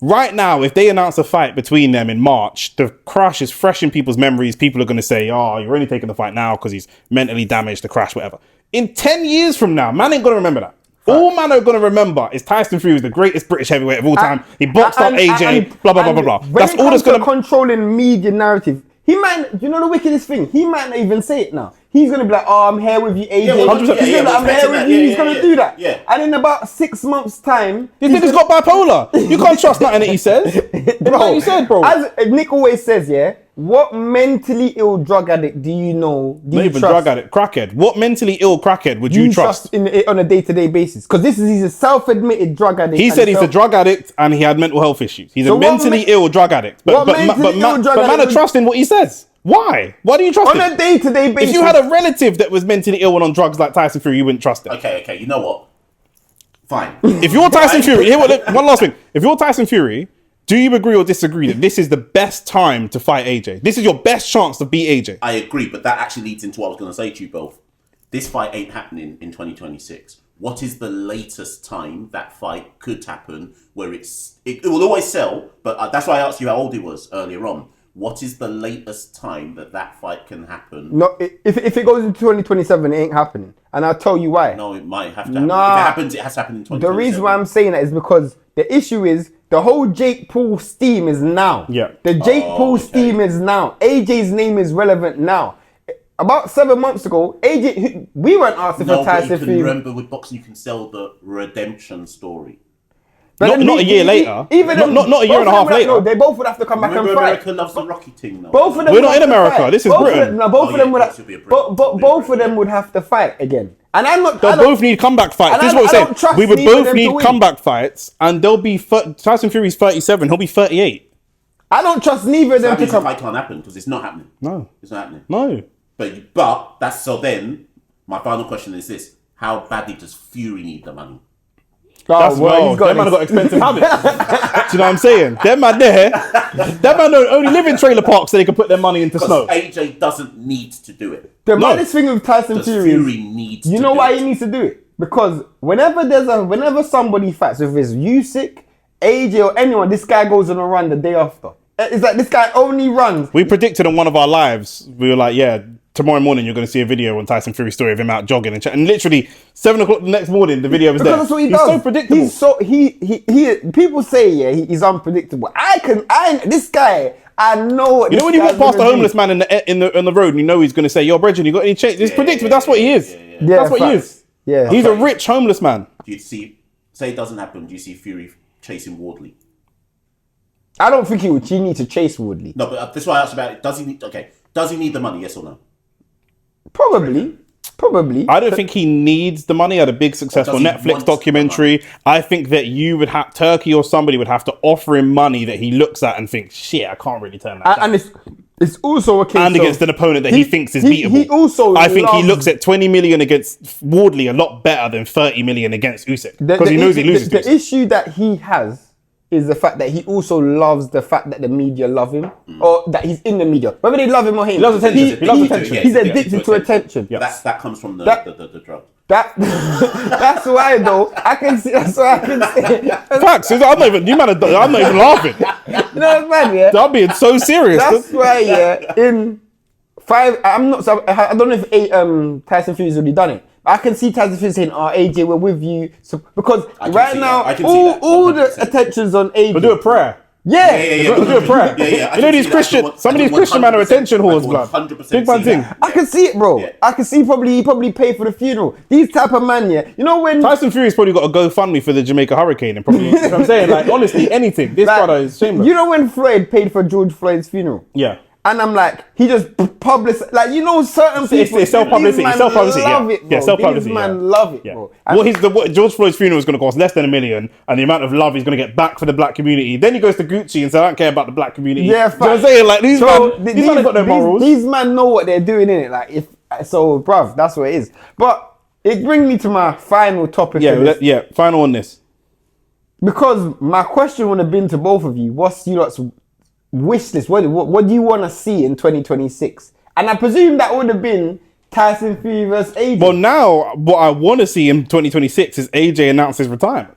right now, if they announce a fight between them in March, the crash is fresh in people's memories. People are going to say, oh, you're only taking the fight now because he's mentally damaged, the crash, whatever. In 10 years from now, man ain't going to remember that. All man are going to remember is Tyson Fury was the greatest British heavyweight of all time. He boxed up AJ, blah, blah, blah, blah, blah. That's all that's going to... controlling media narrative, he might, you know the wickedest thing? He might not even say it now. He's going to be like, oh, I'm here with you, AJ. Yeah, 100%. He's going to be like, I'm here with you. He's going to do that. Yeah. And in about 6 months' time... This nigga's got bipolar. You can't trust nothing that he says. Bro, you said, bro. As Nick always says, yeah, what mentally ill drug addict do you know? Not even drug addict, crackhead. What mentally ill crackhead would you trust? On a day-to-day basis? Because he's a self-admitted drug addict. He said he's a drug addict and he had mental health issues. He's a mentally ill drug addict. But man are trusting what he says. Why? Why do you trust him? On a day-to-day basis. If you had a relative that was mentally ill and on drugs like Tyson Fury, you wouldn't trust him. Okay, you know what? Fine. If you're Tyson Fury, one last thing. If you're Tyson Fury, do you agree or disagree that this is the best time to fight AJ? This is your best chance to beat AJ. I agree, but that actually leads into what I was going to say to you both. This fight ain't happening in 2026. What is the latest time that fight could happen where it will always sell, but that's why I asked you how old it was earlier on. What is the latest time that fight can happen? No, if it goes into 2027, it ain't happening. And I'll tell you why. No, it might have to happen. Nah, if it happens, it has to happen in 2027. The reason why I'm saying that is because the issue is the whole Jake Paul steam is now. Yeah. The Jake Paul steam is now. AJ's name is relevant now. About 7 months ago, AJ, we weren't asked if a Tyson Fury. Remember, with boxing, you can sell the redemption story. Not a year later. Even not a year and a half later. No, they both would have to come back and fight. America loves the Rocky thing now. Both of them. We're not in America. This is Britain. Both of them would have. Both of them would have to fight again. And I'm not. They'll both need comeback fights. This is what we're saying. We would both need comeback fights, and they'll be. Tyson Fury's 37. He'll be 38. I don't trust neither of them to come. That can't happen because it's not happening. No, it's not happening. No. But that's so. Then my final question is this: how badly does Fury need the money? Them man have got expensive habits. Do you know what I'm saying? Them man don't only live in trailer parks so they can put their money into snow. AJ doesn't need to do it. The maddest thing with Tyson Fury needs you know why he needs to do it? Because whenever somebody fights, if it's Usyk, AJ or anyone, this guy goes on a run the day after. It's like this guy only runs. We predicted on one of our lives, we were like, yeah, tomorrow morning you're going to see a video on Tyson Fury's story of him out jogging and literally 7 o'clock the next morning the video was there. That's what he does. He's so predictable. He's so he people say he's unpredictable. This guy I know. You know when you walk past a homeless man on the road and you know he's going to say, "Yo, Bridget, you got any change?" It's predictable. That's what he is. That's what he is. Yeah, he's a rich homeless man. Do you say it doesn't happen? Do you see Fury chasing Wardley? I don't think he need to chase Woodley. No, but that's why I asked about it. Does he need the money? Yes or no? Probably. I don't think he needs the money. Had a big successful Netflix documentary. I think that Turkey or somebody would have to offer him money that he looks at and thinks, shit, I can't really turn that down. And it's also a case and against an opponent that he thinks is beatable. I think he looks at 20 million against Wardley a lot better than 30 million against Usyk because he knows he loses. The issue that he has is the fact that he also loves the fact that the media love him or that he's in the media. Whether they love him or hate him. He loves attention. He's addicted to attention. Yes. That comes from the drug. That's why though. I can see. That's why I can see. Facts. I'm not even laughing. You know what's mad, yeah? I'm being so serious. That's why, yeah. In 5, I don't know if Tyson Fury's already done it. I can see Tyson Fury saying, AJ, we're with you. So, because right now, all the attention's on AJ. We'll do a prayer. Yeah. We'll do a prayer. Yeah. You know these Christian, some of these Christian men are attention whores, blood. Big man thing. I can see it, bro. Yeah. I can see he probably paid for the funeral. These type of man, yeah. You know when Tyson Fury's probably got a GoFundMe for the Jamaica hurricane and probably, you know what I'm saying? Like, honestly, anything. This brother is shameless. You know when Floyd paid for George Floyd's funeral? Yeah. And I'm like, he just publicized, like, you know, certain people. It's self-publicity. These man Self-publicity. love Yeah. it, bro. Yeah. Self-publicity. These man yeah. love it, Yeah. bro. What George Floyd's funeral is going to cost less than $1 million, and the amount of love he's going to get back for the black community. Then he goes to Gucci and says, "I don't care about the black community." Yeah, do you know what I'm saying? Like these man have got no morals. These man know what they're doing in it. Like bruv, that's what it is. But it brings me to my final topic. Yeah. Final on this. Because my question would have been to both of you: what's you lot's wish list? What do you want to see in 2026? And I presume that would have been Tyson Fury versus AJ. Well, now what I want to see in 2026 is AJ announce his retirement.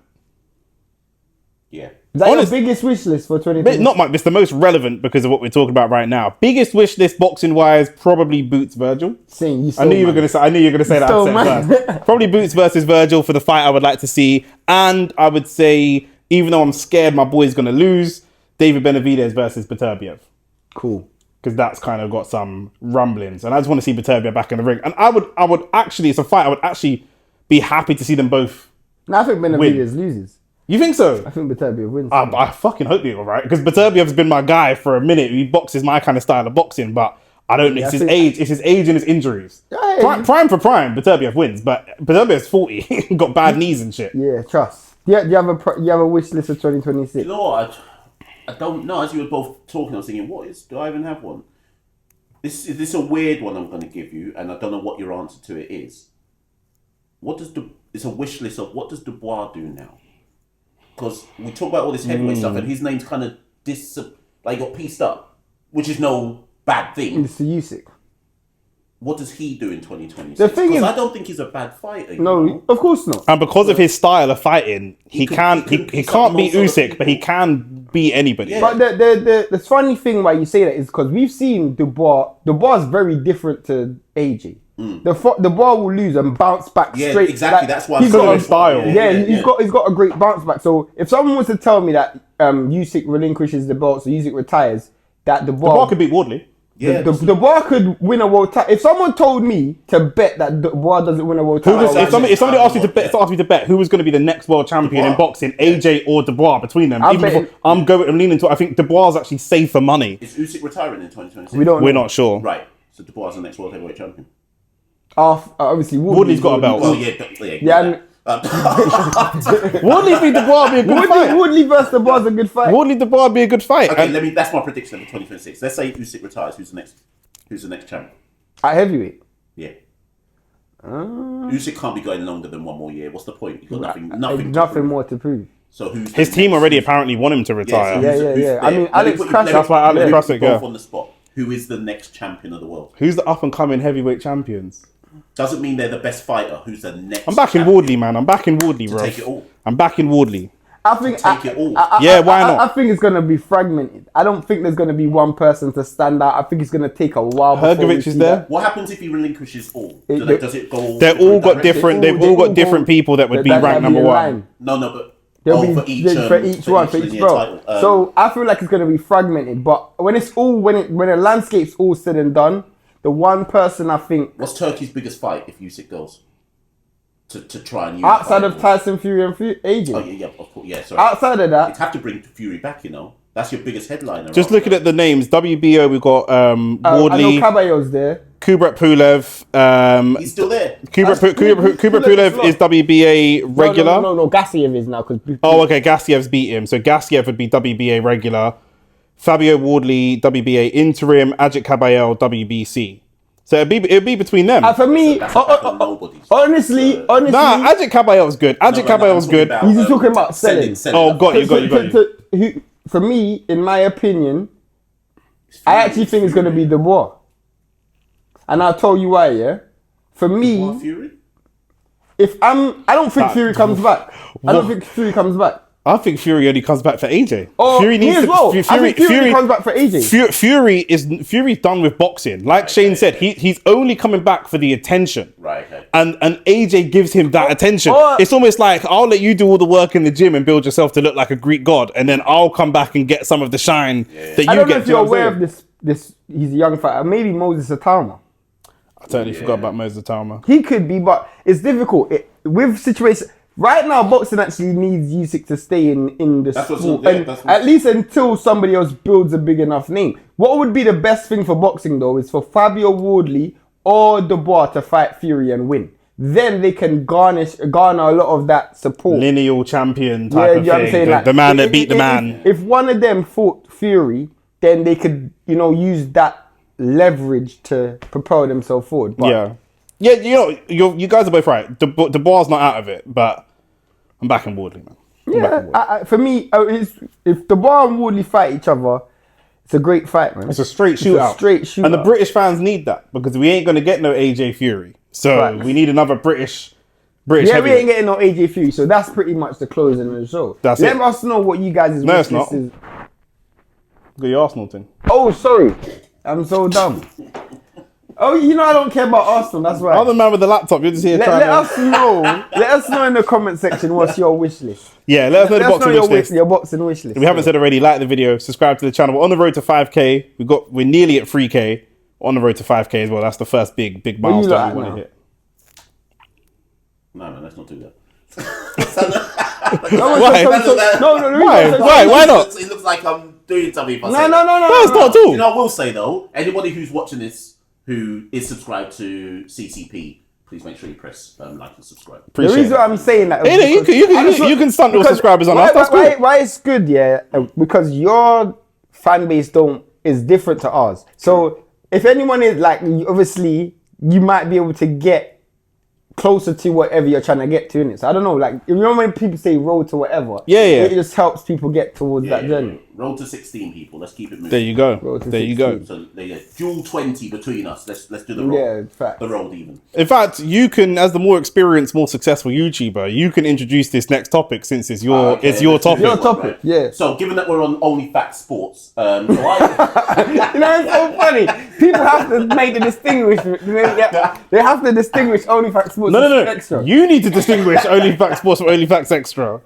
Yeah. Is that your biggest wish list for 2026? Not my. It's the most relevant because of what we're talking about right now. Biggest wish list, boxing wise, probably Boots Virgil. I knew you were gonna say. I knew you were gonna say that first. Probably Boots versus Virgil for the fight I would like to see, and I would say, even though I'm scared my boy's gonna lose, David Benavidez versus Beterbiev. Cool. Because that's kind of got some rumblings, and I just want to see Beterbiev back in the ring. And I would actually, it's a fight I would actually be happy to see them both. No, I think Benavidez loses. You think so? I think Beterbiev wins. I fucking hope you're right, because Beterbiev's been my guy for a minute. He boxes my kind of style of boxing, but I don't know. It's his age. It's his age and his injuries. Yeah, prime for prime, Beterbiev wins, but Beterbiev's 40, got bad knees and shit. Yeah, trust. Yeah, you have a wish list of 2026? You know what? I don't know. As you were both talking, I was thinking, do I even have one? This is a weird one I'm going to give you, and I don't know what your answer to it is. It's a wish list of what does Dubois do now? Because we talk about all this heavyweight stuff, and his name's kind of got pieced up, which is no bad thing. It's the Usyk. What does he do in 2026? The thing is, I don't think he's a bad fighter. No, of course not. And because of his style of fighting, he can't beat Usyk, but he can beat anybody. Yeah. But the funny thing why you say that is because we've seen Dubois. Dubois is very different to AJ. Dubois will lose and bounce back straight. Exactly. That's why he's got a style. He's got a great bounce back. So if someone was to tell me that Usyk relinquishes the belt, so Usyk retires, that Dubois could beat Wardley. Yeah, Dubois could win a world title. If someone told me to bet that Dubois doesn't win a world title, if somebody asked me to bet who was going to be the next world champion in boxing, AJ or Dubois, between them, I'm leaning to. I think Dubois is actually safe for money. Is Usyk retiring in 2026? We're not sure. Right. So Dubois is the next world heavyweight champion. Obviously, Wardley's got a belt. Well, Wardley beat Dubois be a good fight. Woodley versus Dubois is a good fight. Wardley Dubois be a good fight. Okay, that's my prediction for 2026. Let's say Usyk retires. Who's the next champ? At heavyweight. Yeah. Usyk can't be going longer than one more year. What's the point? He's got nothing more to prove. So who's his team already apparently want him to retire. Yeah. I mean, Alex Krasik. That's why Alex Krasik. Both on the spot. Who is the next champion of the world? Who's the up and coming heavyweight champions? Doesn't mean they're the best fighter. Who's the next? I'm backing Wardley, man. I'm backing Wardley, bro. Take it all. I'm backing Wardley. I think take it all. Why not? I think it's gonna be fragmented. I don't think there's gonna be one person to stand out. I think it's gonna take a while. Hergovich is there. What happens if he relinquishes all? Does it go? They've all got different people that would be ranked number one. No, but. For each bro. So I feel like it's gonna be fragmented. But when the landscape's all said and done, the one person I think. What's Turkey's biggest fight if Usyk goes? To try and outside of Tyson Fury and AJ. Oh yeah, of course, yeah. Sorry. Outside of that, you'd have to bring Fury back. That's your biggest headliner. Just looking at the names, WBO, we've got Wardley. I know Caballo's there. Kubrat Pulev. He's still there. Kubrat Pulev is WBA regular. No. Gassiev is now because. Okay. Gassiev's beat him, so Gassiev would be WBA regular. Fabio Wardley WBA interim. Ajit Caballel WBC. So it'd be between them. For me, honestly, nah, Ajit Caballel's good. Ajit Caballel's good. He's just talking about selling. Oh, got you. For me, in my opinion, I actually think it's going to be Dubois. And I'll tell you why, yeah? For me, Fury? I don't think Fury comes back. I think Fury only comes back for AJ. Fury needs as well. Fury comes back for AJ. Fury's done with boxing. Like Shane said, he's only coming back for the attention. Right. Okay. And AJ gives him that attention. It's almost like I'll let you do all the work in the gym and build yourself to look like a Greek god, and then I'll come back and get some of the shine that you get. I don't know if you're aware of this. He's a young fighter. Maybe Moses Atama. I totally forgot about Moses Atama. He could be, but it's difficult with situations. Right now, boxing actually needs Usyk to stay in the That's what's- sport, yeah, and that's what- at least until somebody else builds a big enough name. What would be the best thing for boxing though is for Fabio Wardley or Dubois to fight Fury and win. Then they can garner a lot of that support. Lineal champion type of you know what I'm thing. saying? Like, The man that beat the man. If one of them fought Fury, then they could, use that leverage to propel themselves forward. But Yeah, you guys are both right. The bar's not out of it, but I'm backing Wardley, man. I'm backing Wardley. for me, if Dubois and Wardley fight each other, it's a great fight, man. It's a straight shootout. shootout. And the British fans need that because we ain't going to get no AJ Fury. So Facts. we need another British Yeah, we heavyweight. ain't getting no AJ Fury, so that's pretty much the closing of the show. That's Let it. us know what you guys' No, wish it's not. list is. Got your Arsenal thing. Oh, sorry. I'm so dumb. Oh, I don't care about Arsenal, that's right. I'm the man with the laptop. You're just here Let trying us know. Let us know in the comment section what's your wish list. Yeah, let us know the Let us know boxing your wish list. your boxing wish list. If we haven't said already, like the video, subscribe to the channel. We're on the road to 5K. We're nearly at 3K. On the road to 5K as well. That's the first big you milestone lot at we want now? to hit. No, man, let's not do that. No, Why? Why not? It looks like I'm doing something if I say No, that. No, it's not at all. You know, I will say though, anybody who's watching this who is subscribed to CCP, please make sure you press like and subscribe. The Appreciate reason it. I'm saying that Yeah, is you because- can- you can stunt your because subscribers on us, that's why it's good, because your fan base is different to ours. So if anyone is like, obviously, you might be able to get closer to whatever you're trying to get to, innit? So I don't know, like, you know when people say road to whatever? Yeah. It just helps people get towards that journey. Roll to 16 people. Let's keep it moving. There you go. Road to There you go. 16. So dual 20 between us. Let's do the roll. Yeah, fact. The roll even. In fact, you can, as the more experienced, more successful YouTuber, you can introduce this next topic since it's your Okay, it's your let's do topic. this Your one, topic, yeah. So given that we're on OnlyFacts Sports, so I, It's so funny. People have to make the distinguishment. They have to distinguish OnlyFacts Sports No. Extra. You need to distinguish OnlyFacts Sports from OnlyFacts Extra.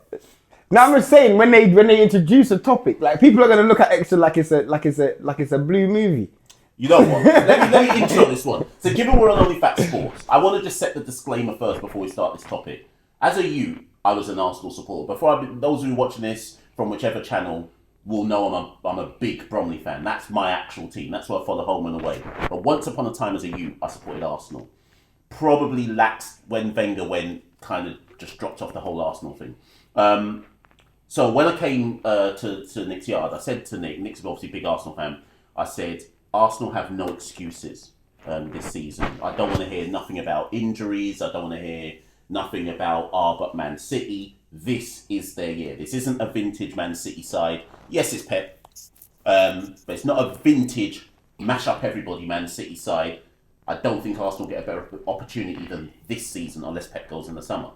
Now I'm just saying when they introduce a topic, like people are gonna look at Extra like it's a blue movie. you know what? Let me intro this one. So given we're on OnlyFacts Sports, I want to just set the disclaimer first before we start this topic. As a youth, I was an Arsenal supporter. Those who are watching this from whichever channel will know I'm a big Bromley fan. That's my actual team. That's why I follow home and away. But once upon a time as a youth, I supported Arsenal. Probably laxed when Wenger went, kind of just dropped off the whole Arsenal thing. So when I came to Nick's yard, I said to Nick's obviously a big Arsenal fan, I said, Arsenal have no excuses this season. I don't want to hear nothing about injuries. I don't want to hear nothing about, but Man City. This is their year. This isn't a vintage Man City side. Yes, it's Pep, but it's not a vintage mash up everybody Man City side. I don't think Arsenal get a better opportunity than this season unless Pep goes in the summer.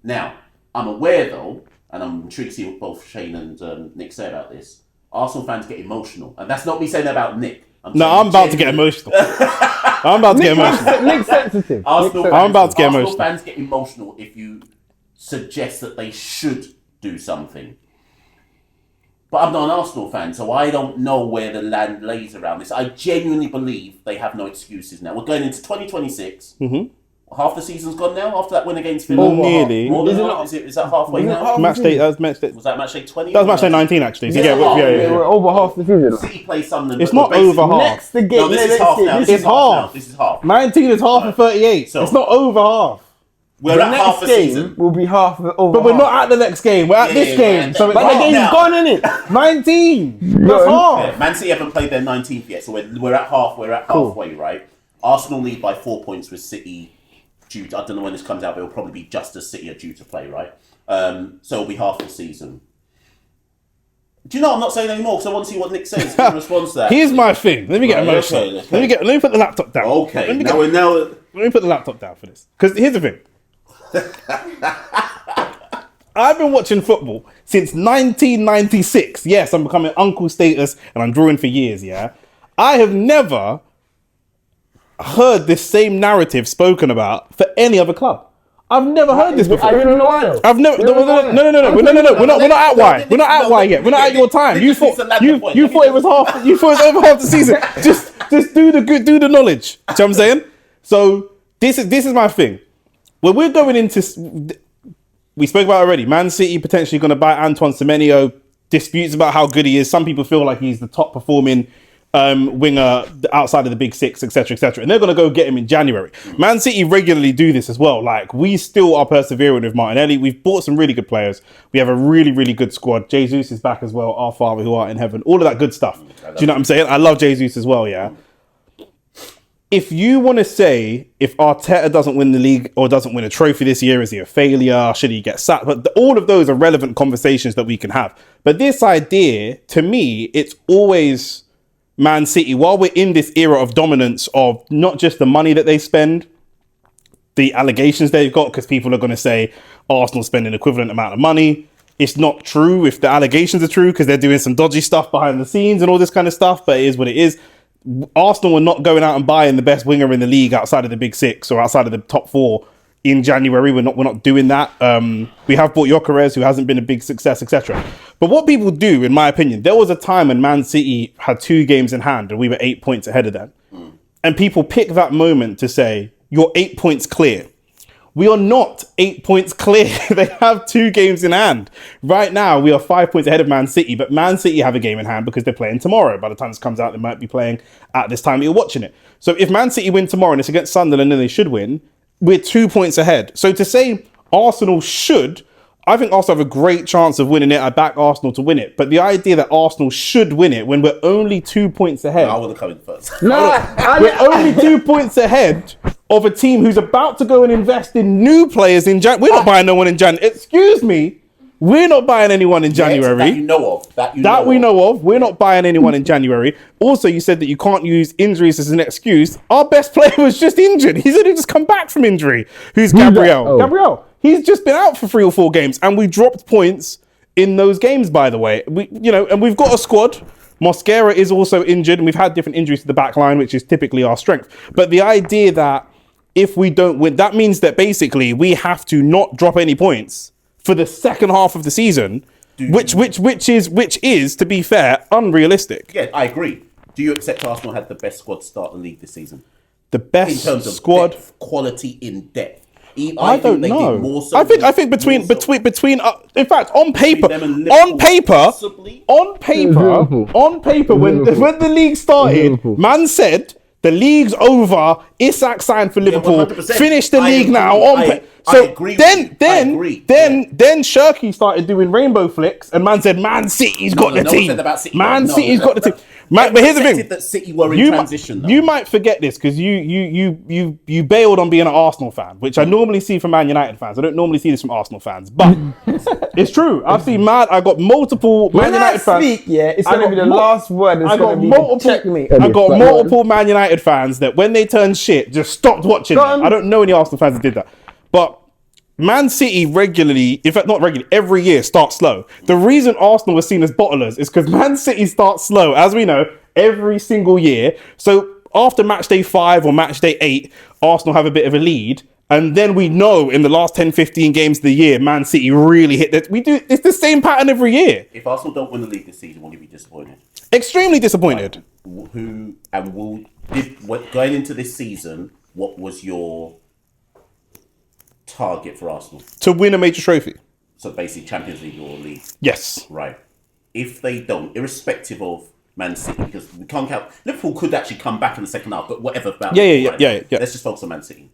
Now, I'm aware though, and I'm intrigued to see what both Shane and Nick say about this. Arsenal fans get emotional, and that's not me saying that about Nick. I'm about to get emotional. I'm about to get emotional. Nick's sensitive. I'm about to get Arsenal emotional. fans get emotional if you suggest that they should do something. But I'm not an Arsenal fan, so I don't know where the land lays around this. I genuinely believe they have no excuses now. We're going into 2026. Mm-hmm. Half the season's gone now after that win against Villa. Nearly. More than half? Is that halfway now? Match day. That was match day. Was that match day 20? That was match day 19 actually. So Yeah, yeah. We're over half the season. City play Sunderland. It's but not basically- over half. Next the game. No, this is half now. This It's is half now. half. This is half. 19 is half of 38. So- It's not over half. We're The at half next a game season. will be half over. But we're not at the next game. We're at Yeah, this yeah, game. yeah. So it's But the half. game's now. gone, innit? 19. That's Yeah. Yeah, half. Man City haven't played their 19th yet, so we're at half. We're at halfway, right? Arsenal lead by 4 points with City. I don't know when this comes out, but it'll probably be just as City are due to play, right? So it'll be half the season. Do you know? I'm not saying anymore because I want to see what Nick says in response to that. Here's my thing. Let me get Right, emotional. okay. Let me put the laptop down. Okay, Let me now let me put the laptop down for this. Because here's the thing. I've been watching football since 1996. Yes, I'm becoming uncle status and I'm drawing for years, yeah? I have never heard this same narrative spoken about for any other club. I've never heard this before. I didn't know why though. I've never. No. We're not at Y. We're not at Y yet. We're not at your time. You thought you thought it was half. You thought it was over half the season. Just do the knowledge. Do you know what I'm saying? So this is my thing. When we're going into we spoke about it already. Man City potentially going to buy Antoine Semenyo. Disputes about how good he is. Some people feel like he's the top performing winger outside of the big six, etc., etc. And they're going to go get him in January. Man City regularly do this as well. Like, we still are persevering with Martinelli. We've bought some really good players. We have a really, really good squad. Jesus is back as well. Our Father who art in heaven. All of that good stuff. Do you know what I'm saying? I love Jesus as well, yeah. If you want to say if Arteta doesn't win the league or doesn't win a trophy this year, is he a failure? Should he get sacked? But all of those are relevant conversations that we can have. But this idea, to me, it's always Man City. While we're in this era of dominance of not just the money that they spend, the allegations they've got, because people are going to say Arsenal spend an equivalent amount of money. It's not true if the allegations are true because they're doing some dodgy stuff behind the scenes and all this kind of stuff, but it is what it is. Arsenal are not going out and buying the best winger in the league outside of the big six or outside of the top four in January. We're not doing that. We have bought Gyökeres, who hasn't been a big success, etc. But what people do, in my opinion, there was a time when Man City had 2 games in hand and we were 8 points ahead of them. And people pick that moment to say, you're 8 points clear. We are not 8 points clear. They have 2 games in hand. Right now, we are 5 points ahead of Man City, but Man City have a game in hand because they're playing tomorrow. By the time this comes out, they might be playing at this time you're watching it. So if Man City win tomorrow and it's against Sunderland and they should win, we're 2 points ahead. So to say Arsenal should, I think Arsenal have a great chance of winning it. I back Arsenal to win it. But the idea that Arsenal should win it when we're only 2 points ahead. I want to come in first. We're only 2 points ahead of a team who's about to go and invest in new players in January. We're not buying no one in January. Excuse me. We're not buying anyone in January. That you know of. That we know of. We're not buying anyone in January. Also, you said that you can't use injuries as an excuse. Our best player was just injured. He's only just come back from injury. Who's Gabriel? Oh. Gabriel. He's just been out for 3 or 4 games, and we dropped points in those games, by the way. And we've got a squad. Mosquera is also injured, and we've had different injuries to the back line, which is typically our strength. But the idea that if we don't win, that means that basically we have to not drop any points for the second half of the season, which is, to be fair, unrealistic. Yeah, I agree. Do you accept Arsenal had the best squad to start the league this season? The best in terms of squad, depth, quality in depth. I don't know. I think between in fact on paper when the league started, man said the league's over. Isak signed for Liverpool. 100%. Finish the league now. Then Shirky started doing rainbow flicks, and man said, Man City's got the team. Man City's got the team. But here's the thing: that City were in transition. You might forget this because you bailed on being an Arsenal fan, which I normally see from Man United fans. I don't normally see this from Arsenal fans, but it's true. I've seen I got multiple Man United fans. It's going to be the last word. I got multiple Man United fans that when they turned shit, just stopped watching them. I don't know any Arsenal fans that did that, but Man City regularly, in fact not regularly, every year starts slow. The reason Arsenal was seen as bottlers is because Man City starts slow, as we know, every single year. So after match day 5 or match day 8, Arsenal have a bit of a lead. And then we know in the last 10, 15 games of the year, Man City really hit that. It's the same pattern every year. If Arsenal don't win the league this season, will you be disappointed? Extremely disappointed. Going into this season, what was your target for Arsenal? To win a major trophy. So basically Champions League or League? Yes. Right. If they don't, irrespective of Man City, because we can't count, Liverpool could actually come back in the second half, but whatever. Yeah. Let's just focus on Man City.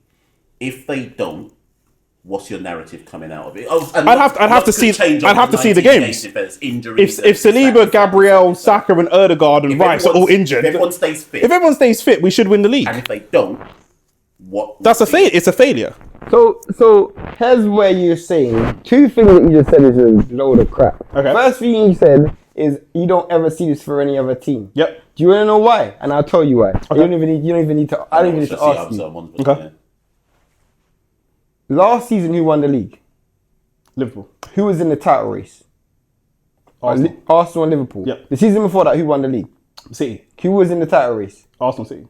If they don't, what's your narrative coming out of it? I'd have to see the games. If there's injuries, if Saliba, Gabriel, Saka, and Ødegaard and Rice are all injured, if everyone stays fit, we should win the league. And if they don't, what? That's a failure. It's a failure. So here's where you're saying 2 things that you just said is a load of crap. Okay. First thing you said is you don't ever see this for any other team. Yep. Do you want to know why? And I'll tell you why. Okay. You don't even need to. I don't even need to ask you. Okay. Last season, who won the league? Liverpool. Who was in the title race? Arsenal and Liverpool. Yep. The season before that, who won the league? City. Who was in the title race? Arsenal, City.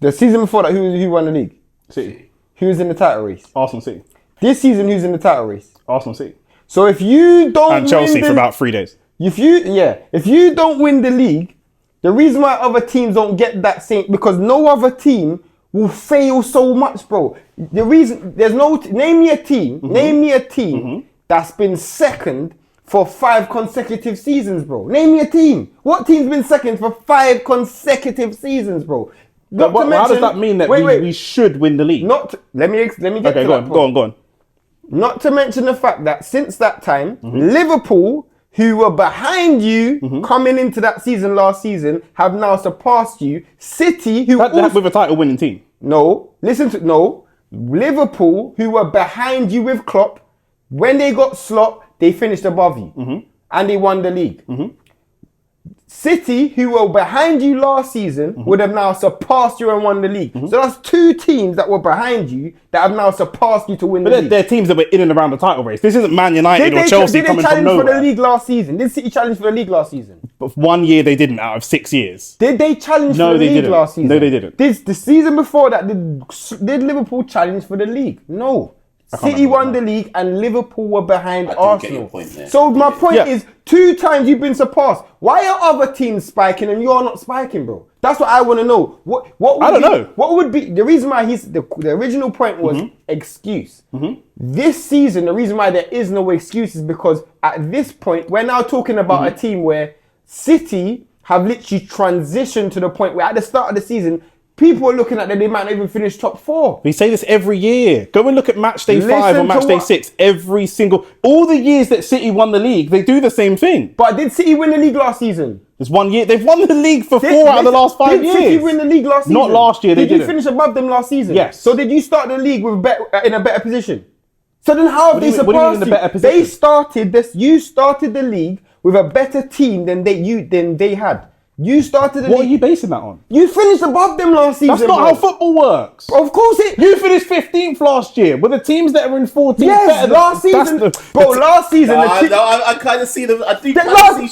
The season before that, who won the league? City. Who's in the title race? Arsenal, City. This season, who's in the title race? Arsenal, City. So if you don't and Chelsea for about 3 days. If you don't win the league, the reason why other teams don't get that same, because no other team will fail so much, bro. The reason there's no name me a team that's been second for 5 consecutive seasons, bro? Name me a team. What team's been second for 5 consecutive seasons, bro? But how does that mean that we should win the league? Let me get to that point. Go on. Not to mention the fact that since that time, Liverpool, who were behind you coming into that season last season, have now surpassed you. City, who with a title-winning team. Liverpool, who were behind you with Klopp, when they got Slot, they finished above you, and they won the league. City, who were behind you last season, would have now surpassed you and won the league. So that's 2 teams that were behind you that have now surpassed you to win the league. They're teams that were in and around the title race. This isn't Man United or Chelsea coming from nowhere. Did they challenge for the league last season? Did City challenge for the league last season? But 1 year they didn't out of 6 years. Did they challenge for the league last season? No, they didn't. The season before that, did Liverpool challenge for the league? No. City won the league and Liverpool were behind Arsenal. Get your point there. So my point is, 2 times you've been surpassed. Why are other teams spiking and you're not spiking, bro? That's what I want to know. I don't know. What would be the reason why the original point was excuse. This season, the reason why there is no excuse is because at this point, we're now talking about a team where City have literally transitioned to the point where at the start of the season, people are looking at that they might not even finish top 4. We say this every year. Go and look at match day 5 or match day 6. All the years that City won the league, they do the same thing. But did City win the league last season? There's 1 year. They've won the league for 4 out of the last 5 years. Did City win the league last season? Not last year, they didn't. Did you finish above them last season? Yes. So did you start the league with in a better position? So then how have they surpassed what do you mean in a better position? They started this. You started the league with a better team than they had. You started the league. What are you basing that on? You finished above them last season. That's not how football works. Of course it. You finished 15th last year with the teams that are in 14th. Yes, last season. Last season. I kind of see them. I think every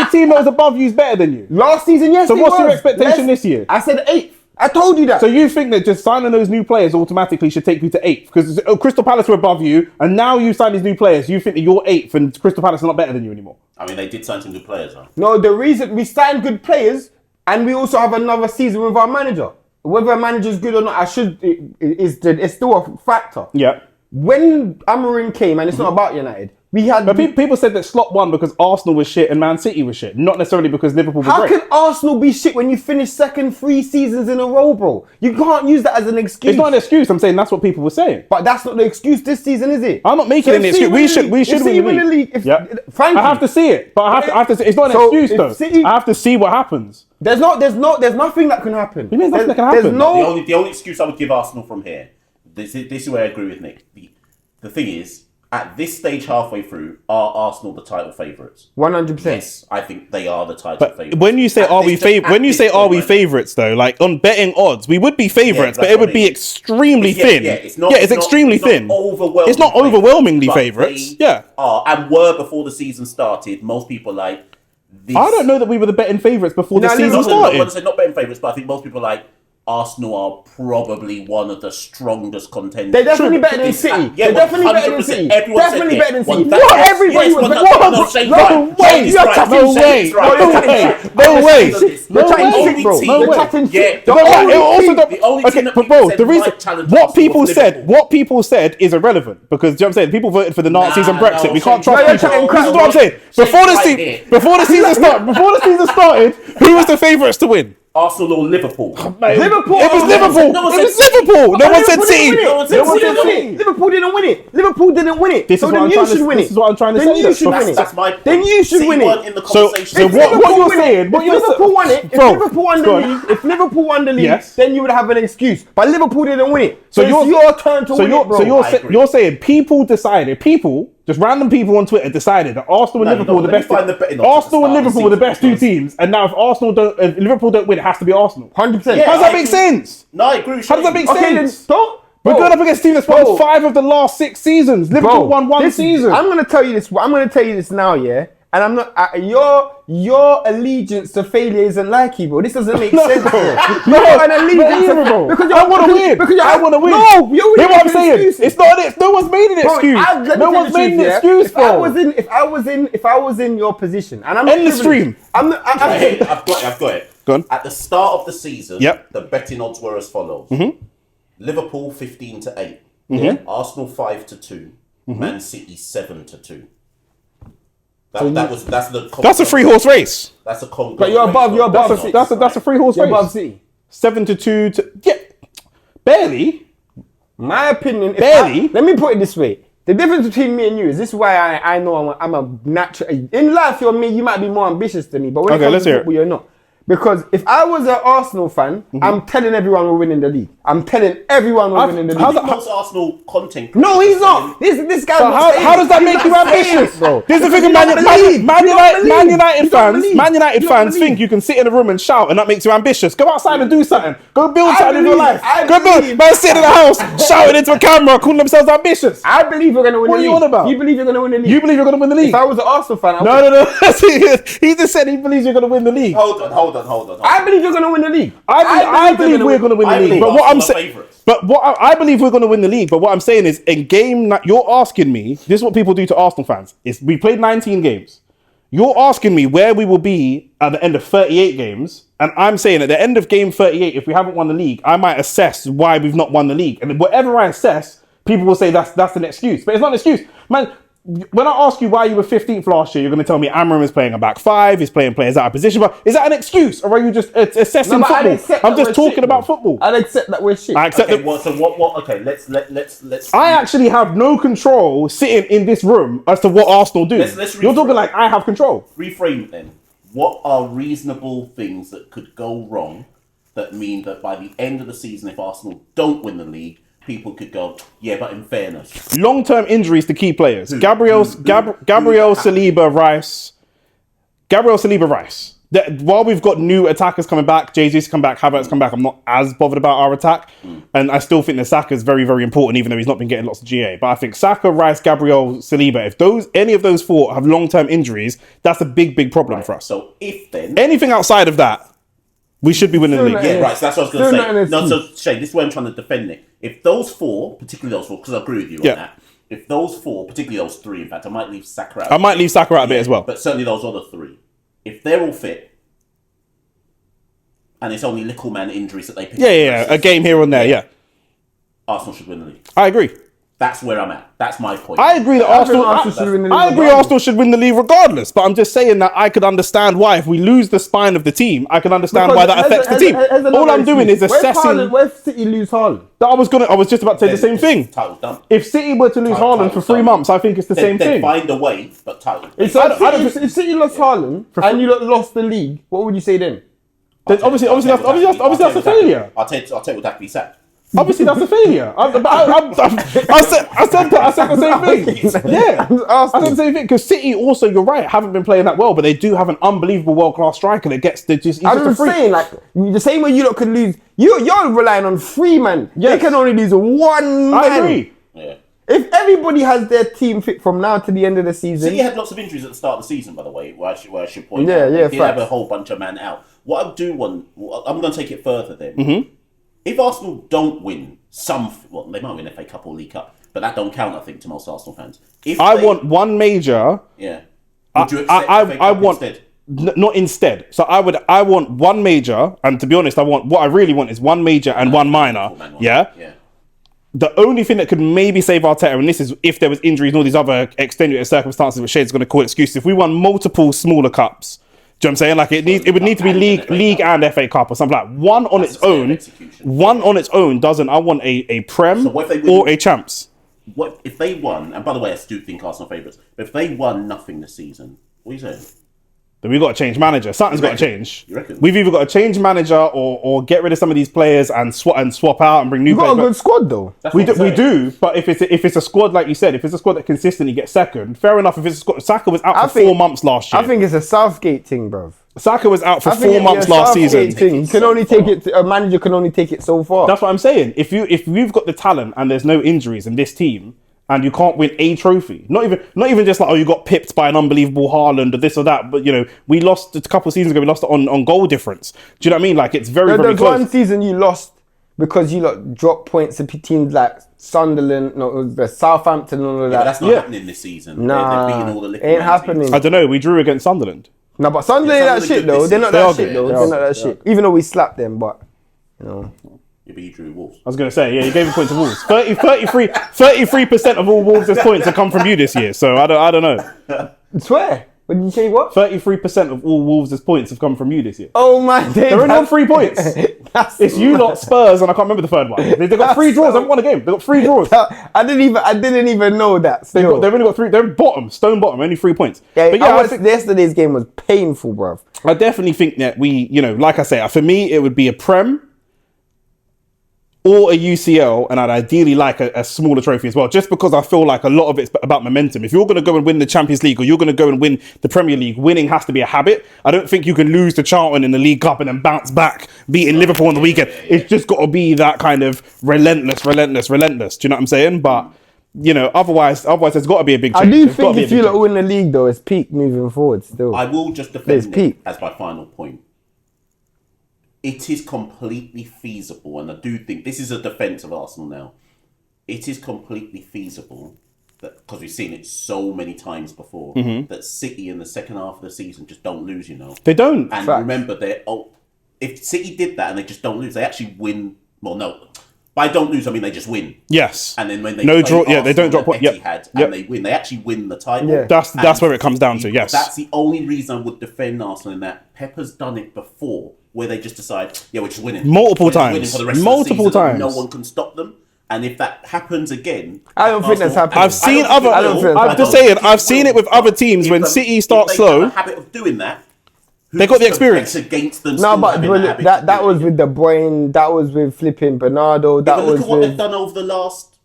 team that was above you is better than you. Last season, yes. So what's your expectation this year? I said 8th. I told you that. So you think that just signing those new players automatically should take you to 8th? Because Crystal Palace were above you, and now you sign these new players, you think that you're 8th and Crystal Palace are not better than you anymore? I mean, they did sign some good players, huh? No, the reason we signed good players, and we also have another season with our manager. Whether a manager's good or not, it's still a factor. Yeah. When Amorim came, and it's not about United, we had... But people said that Slot won because Arsenal was shit and Man City was shit, not necessarily because Liverpool was great. How can Arsenal be shit when you finish second 3 seasons in a row, bro? You can't use that as an excuse. It's not an excuse. I'm saying that's what people were saying. But that's not the excuse this season, is it? I'm not making any excuse. We should win the league. I have to see it, but I have to see. It's not an excuse though. I have to see what happens. There's nothing that can happen. You mean nothing that can happen? The only excuse I would give Arsenal from here. This is where I agree with Nick. The thing is, at this stage, halfway through, are Arsenal the title favourites? 100%. Yes, I think they are the title favourites. When you say are we favourites though, like on betting odds, we would be favourites, but it would be extremely thin. It's extremely thin. It's not overwhelmingly favourites. Yeah, and were before the season started. Most people like this. I don't know that we were the betting favourites before the season started. Not betting favourites, but I think most people like Arsenal are probably one of the strongest contenders. They're definitely better than City. They're definitely better than City. Definitely better than City. What? Everybody was better. No way! You're chatting shit, bro. You're chatting shit. The reason what people said is irrelevant because you know what I'm saying, people voted for the Nazis and Brexit. We can't trust people. This is what I'm saying. Before the season started, who was the favourites to win? Arsenal or Liverpool? Liverpool. It was Liverpool. No one said City. Liverpool didn't win it. Liverpool didn't win it. So then you should win it. This is what I'm trying to say. Then you should win it. That's my point. Then you should win it. So what you're saying? If Liverpool won it, if Liverpool won the league, then you would have an excuse. But Liverpool didn't win it. So it's your turn to win it, bro. So you're saying people decided, just random people on Twitter decided that Arsenal and Liverpool were the best. Arsenal and Liverpool were the best 2 teams, and now if Liverpool don't win, it has to be Arsenal. 100%. How does that make sense? No, I agree with you. How does that make sense? We're going up against a team that's won 5 of the last 6 seasons. Liverpool won 1 season. I'm going to tell you this now, yeah. And I'm not your allegiance to failure isn't like you, bro. This doesn't make sense, bro. An allegiance bro. Because I want to win. I want to win. No, you're hear what I'm saying? It's not it. No one's made an excuse. No one's made an excuse, bro. If I was in your position, and I'm end the stream. I've got it. Go on. At the start of the season, Yep. the betting odds were as follows: Liverpool 15-8, Arsenal 5-2, Man City 7-2. That's the. That's a 3-horse race. That's a conglomerate. But you're above. That's a 3-horse You're race. above City. 7-2 to barely. My opinion. Barely. Let me put it this way. The difference between me and you is this is why I know I'm a natural. In life, you're me. You might be more ambitious than me, but when it comes to football, you're not. Because if I was an Arsenal fan, I'm telling everyone we're winning the league. I'm telling everyone we're winning the league. Most Arsenal content. No, he's not. This guy. How does that make you ambitious, bro? This is the thing. Man United fans think you can sit in a room and shout and that makes you ambitious. Go outside and do something. Go build something in your life. Go build. Man, sitting in the house shouting into a camera, calling themselves ambitious. I believe we're gonna win the league. What are you on about? You believe you're gonna win the league? You believe you're gonna win the league? If I was an Arsenal fan, no. He just said he believes you're gonna win the league. Hold on. I believe you're going to win the league. I believe we're going to win the league. But what I'm saying, I believe we're going to win the league. But what I'm saying is, in game, you're asking me. This is what people do to Arsenal fans. Is we played 19 games. You're asking me where we will be at the end of 38 games, and I'm saying at the end of game 38, if we haven't won the league, I might assess why we've not won the league. And whatever I assess, people will say that's an excuse. But it's not an excuse, man. When I ask you why you were 15th last year, you're going to tell me Amram is playing a back five, he's playing players out of position. But is that an excuse, or are you just assessing football? I'm just talking about football. I'd accept that we're shit. I accept that. So what? Okay, let's. I actually have no control sitting in this room as to what Arsenal do. You're talking like I have control. Reframe it then. What are reasonable things that could go wrong that mean that by the end of the season, if Arsenal don't win the league, people could go, yeah, but in fairness. Long-term injuries to key players. Gabriel Saliba, Rice. While we've got new attackers coming back, Jesus come back, Havertz come back, I'm not as bothered about our attack. And I still think that Saka is very, very important, even though he's not been getting lots of GA. But I think Saka, Rice, Gabriel, Saliba, if any of those four have long-term injuries, that's a big, big problem for us. So if then... anything outside of that, we should be winning the league. Yeah, right. So that's what I was going to say. No, so Shane, this is where I'm trying to defend it. If those four, particularly those four, because I agree with you on that. If those four, particularly those three, in fact, I might leave Saka out. I might leave Saka out a bit as well. But certainly those other three, if they're all fit, and it's only little man injuries that they pick. Yeah, a game here and there. Arsenal should win the league. I agree. That's where I'm at. That's my point. I agree that Arsenal should win the league. I agree Arsenal should win the league regardless. But I'm just saying that I could understand why if we lose the spine of the team, I can understand why that affects the team. All I'm doing is assessing. Where City lose Haaland? I was just about to say the same thing. Title's done. If City were to lose Haaland for 3 months, I think it's the same thing. Find a way, but title. If City lost Haaland and you lost the league, what would you say then? Obviously that's a failure. Arteta would have to be sacked. Obviously, that's a failure. I said the same thing. Yeah, I said the same thing because City also, you're right, haven't been playing that well, but they do have an unbelievable world-class striker that gets the just. I'm saying, like the same way you lot could lose. You're relying on 3 men. Yes. They can only lose 1 man. I agree. Yeah. If everybody has their team fit from now to the end of the season. City had lots of injuries at the start of the season, by the way, where I should point out. They did have a whole bunch of men out. What I do want, I'm going to take it further then. Mm-hmm. If Arsenal don't win they might win FA Cup or League Cup, but that don't count, I think, to most Arsenal fans. I want one major. Yeah. Would you accept FA Cup instead? Not instead. So I want one major, and to be honest, what I really want is one major and one minor. Yeah. The only thing that could maybe save Arteta, and this is if there was injuries and all these other extenuating circumstances, which Shade's going to call excuses. If we won multiple smaller cups. Do you know what I'm saying? Like it would need to be league and FA Cup or something like one on its own. One on its own doesn't. I want a Prem or a Champs. What if they won? And by the way, I do think Arsenal favourites. But if they won nothing this season, what are you saying? Then we've got to change manager. Something's got to change. You reckon? We've either got to change manager or get rid of some of these players and swap out and bring new players. You've got a good squad though. We do. But if it's a squad like you said, if it's a squad that consistently gets second, fair enough. If it's a squad, Saka was out for 4 months last year. I think it's a Southgate thing, bro. Saka was out for 4 months last season. You can only take it. A manager can only take it so far. That's what I'm saying. If we've got the talent and there's no injuries in this team, and you can't win a trophy, not even just like you got pipped by an unbelievable Haaland or this or that, but we lost a couple of seasons ago. We lost it on goal difference. Do you know what I mean? Like it's very very close. One season you lost because you dropped points to teams like Sunderland, Southampton, and all of that. Yeah, but that's not happening this season. Nah, they're beating all the ain't happening. Teams. I don't know. We drew against Sunderland. No, but Sunderland ain't that shit though. They're not that shit though. They're not that shit. Even though we slapped them, but Yeah, but he drew Wolves. I was going to say, yeah, you gave a point to Wolves. 33% of all Wolves' points have come from you this year. So I don't know. I swear. What did you say? What? 33% of all Wolves' points have come from you this year. Oh my days. They're only on 3 points. It's you lot, Spurs, and I can't remember the third one. They got 3 draws. They haven't won a game. They got 3 draws. I didn't even know that. They've only got 3. They're bottom, stone bottom, only 3 points. Yeah, but yeah, yesterday's game was painful, bruv. I definitely think that we, like I say, for me, it would be a Prem or a UCL, and I'd ideally like a smaller trophy as well, just because I feel like a lot of it's about momentum. If you're going to go and win the Champions League or you're going to go and win the Premier League, winning has to be a habit. I don't think you can lose to Charlton in the League Cup and then bounce back, beating Liverpool on the weekend. It's just got to be that kind of relentless. Do you know what I'm saying? But, otherwise there's got to be a big change. I do think if you lot win the league, though, it's peak moving forward still. I will just defend it as my final point. It is completely feasible, and I do think this is a defence of Arsenal now. It is completely feasible that, because we've seen it so many times before, that City in the second half of the season just don't lose. They don't. And Facts. remember, if City did that and they just don't lose, they actually win. Well, no, by don't lose I mean they just win. Yes. And then when they they don't drop points. And they win, they actually win the title. Yeah. That's where it comes down to. Yes. That's the only reason I would defend Arsenal in that. Pepper's done it before, where they just decide, we're just winning. Multiple We're just times. winning for the rest of Multiple the season, times. No one can stop them. And if that happens again, I don't think that's happening. I've seen other. I don't think I'm just saying. I've seen it with other teams when City start slow. Have a habit of doing that. They got the experience. Against them. No, but that was with De Bruyne. That was with flipping Bernardo. That was look at what with. they've done over the last.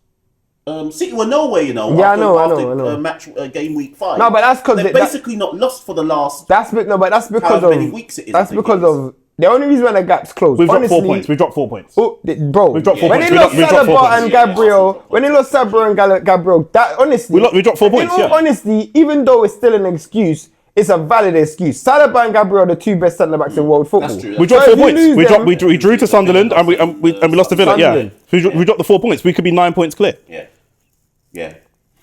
City were nowhere, Yeah, I know. Game week 5. No, but that's because they've basically not lost for the last. That's because however of. many weeks it is. That's because of. The only reason why the gap's closed. We've dropped 4 points. We've dropped 4 points. Bro, We've dropped 4 when points. they lost We've dropped 4 Saliba points. and Gabriel, when they lost Saliba and Gabriel, that honestly, We dropped 4 points. In all honesty, even though it's still an excuse, it's a valid excuse. Saliba and Gabriel are the 2 best centre backs in world football. That's true. We dropped So 4 if you points. lose We drew to Sunderland and we lost to Villa. Yeah, Sunderland. we dropped the 4 points. We could be 9 points clear. Yeah.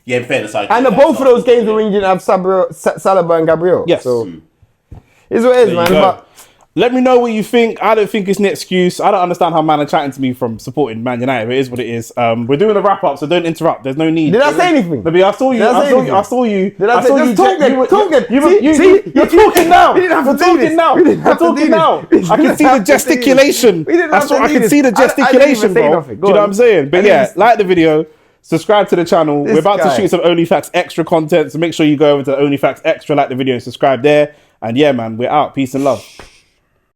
In fairness, I And both of those games were when you didn't have Saliba and Gabriel. Yes. So it's what it is, man. go. But Let me know what you think. I don't think it's an excuse. I don't understand how man are chatting to me from supporting Man United. But it is what it is. We're doing a wrap up, so don't interrupt. There's no need. did I say anything? Maybe I saw you. I saw you. Did I say you. talk it? You're talking now. We didn't have You're to do talking this. now. We didn't You're have to do talking this. now. We I can didn't see the have to do this. gesticulation. We didn't have to I do can this. see the I didn't even gesticulation, say bro. nothing. Do Go you know on. what I'm saying? But I yeah, didn't- like the video. Subscribe to the channel. This We're about guy. to shoot some OnlyFacts extra content, so make sure you go over to OnlyFacts extra, like the video, and subscribe there. And yeah, man, we're out. Peace and love.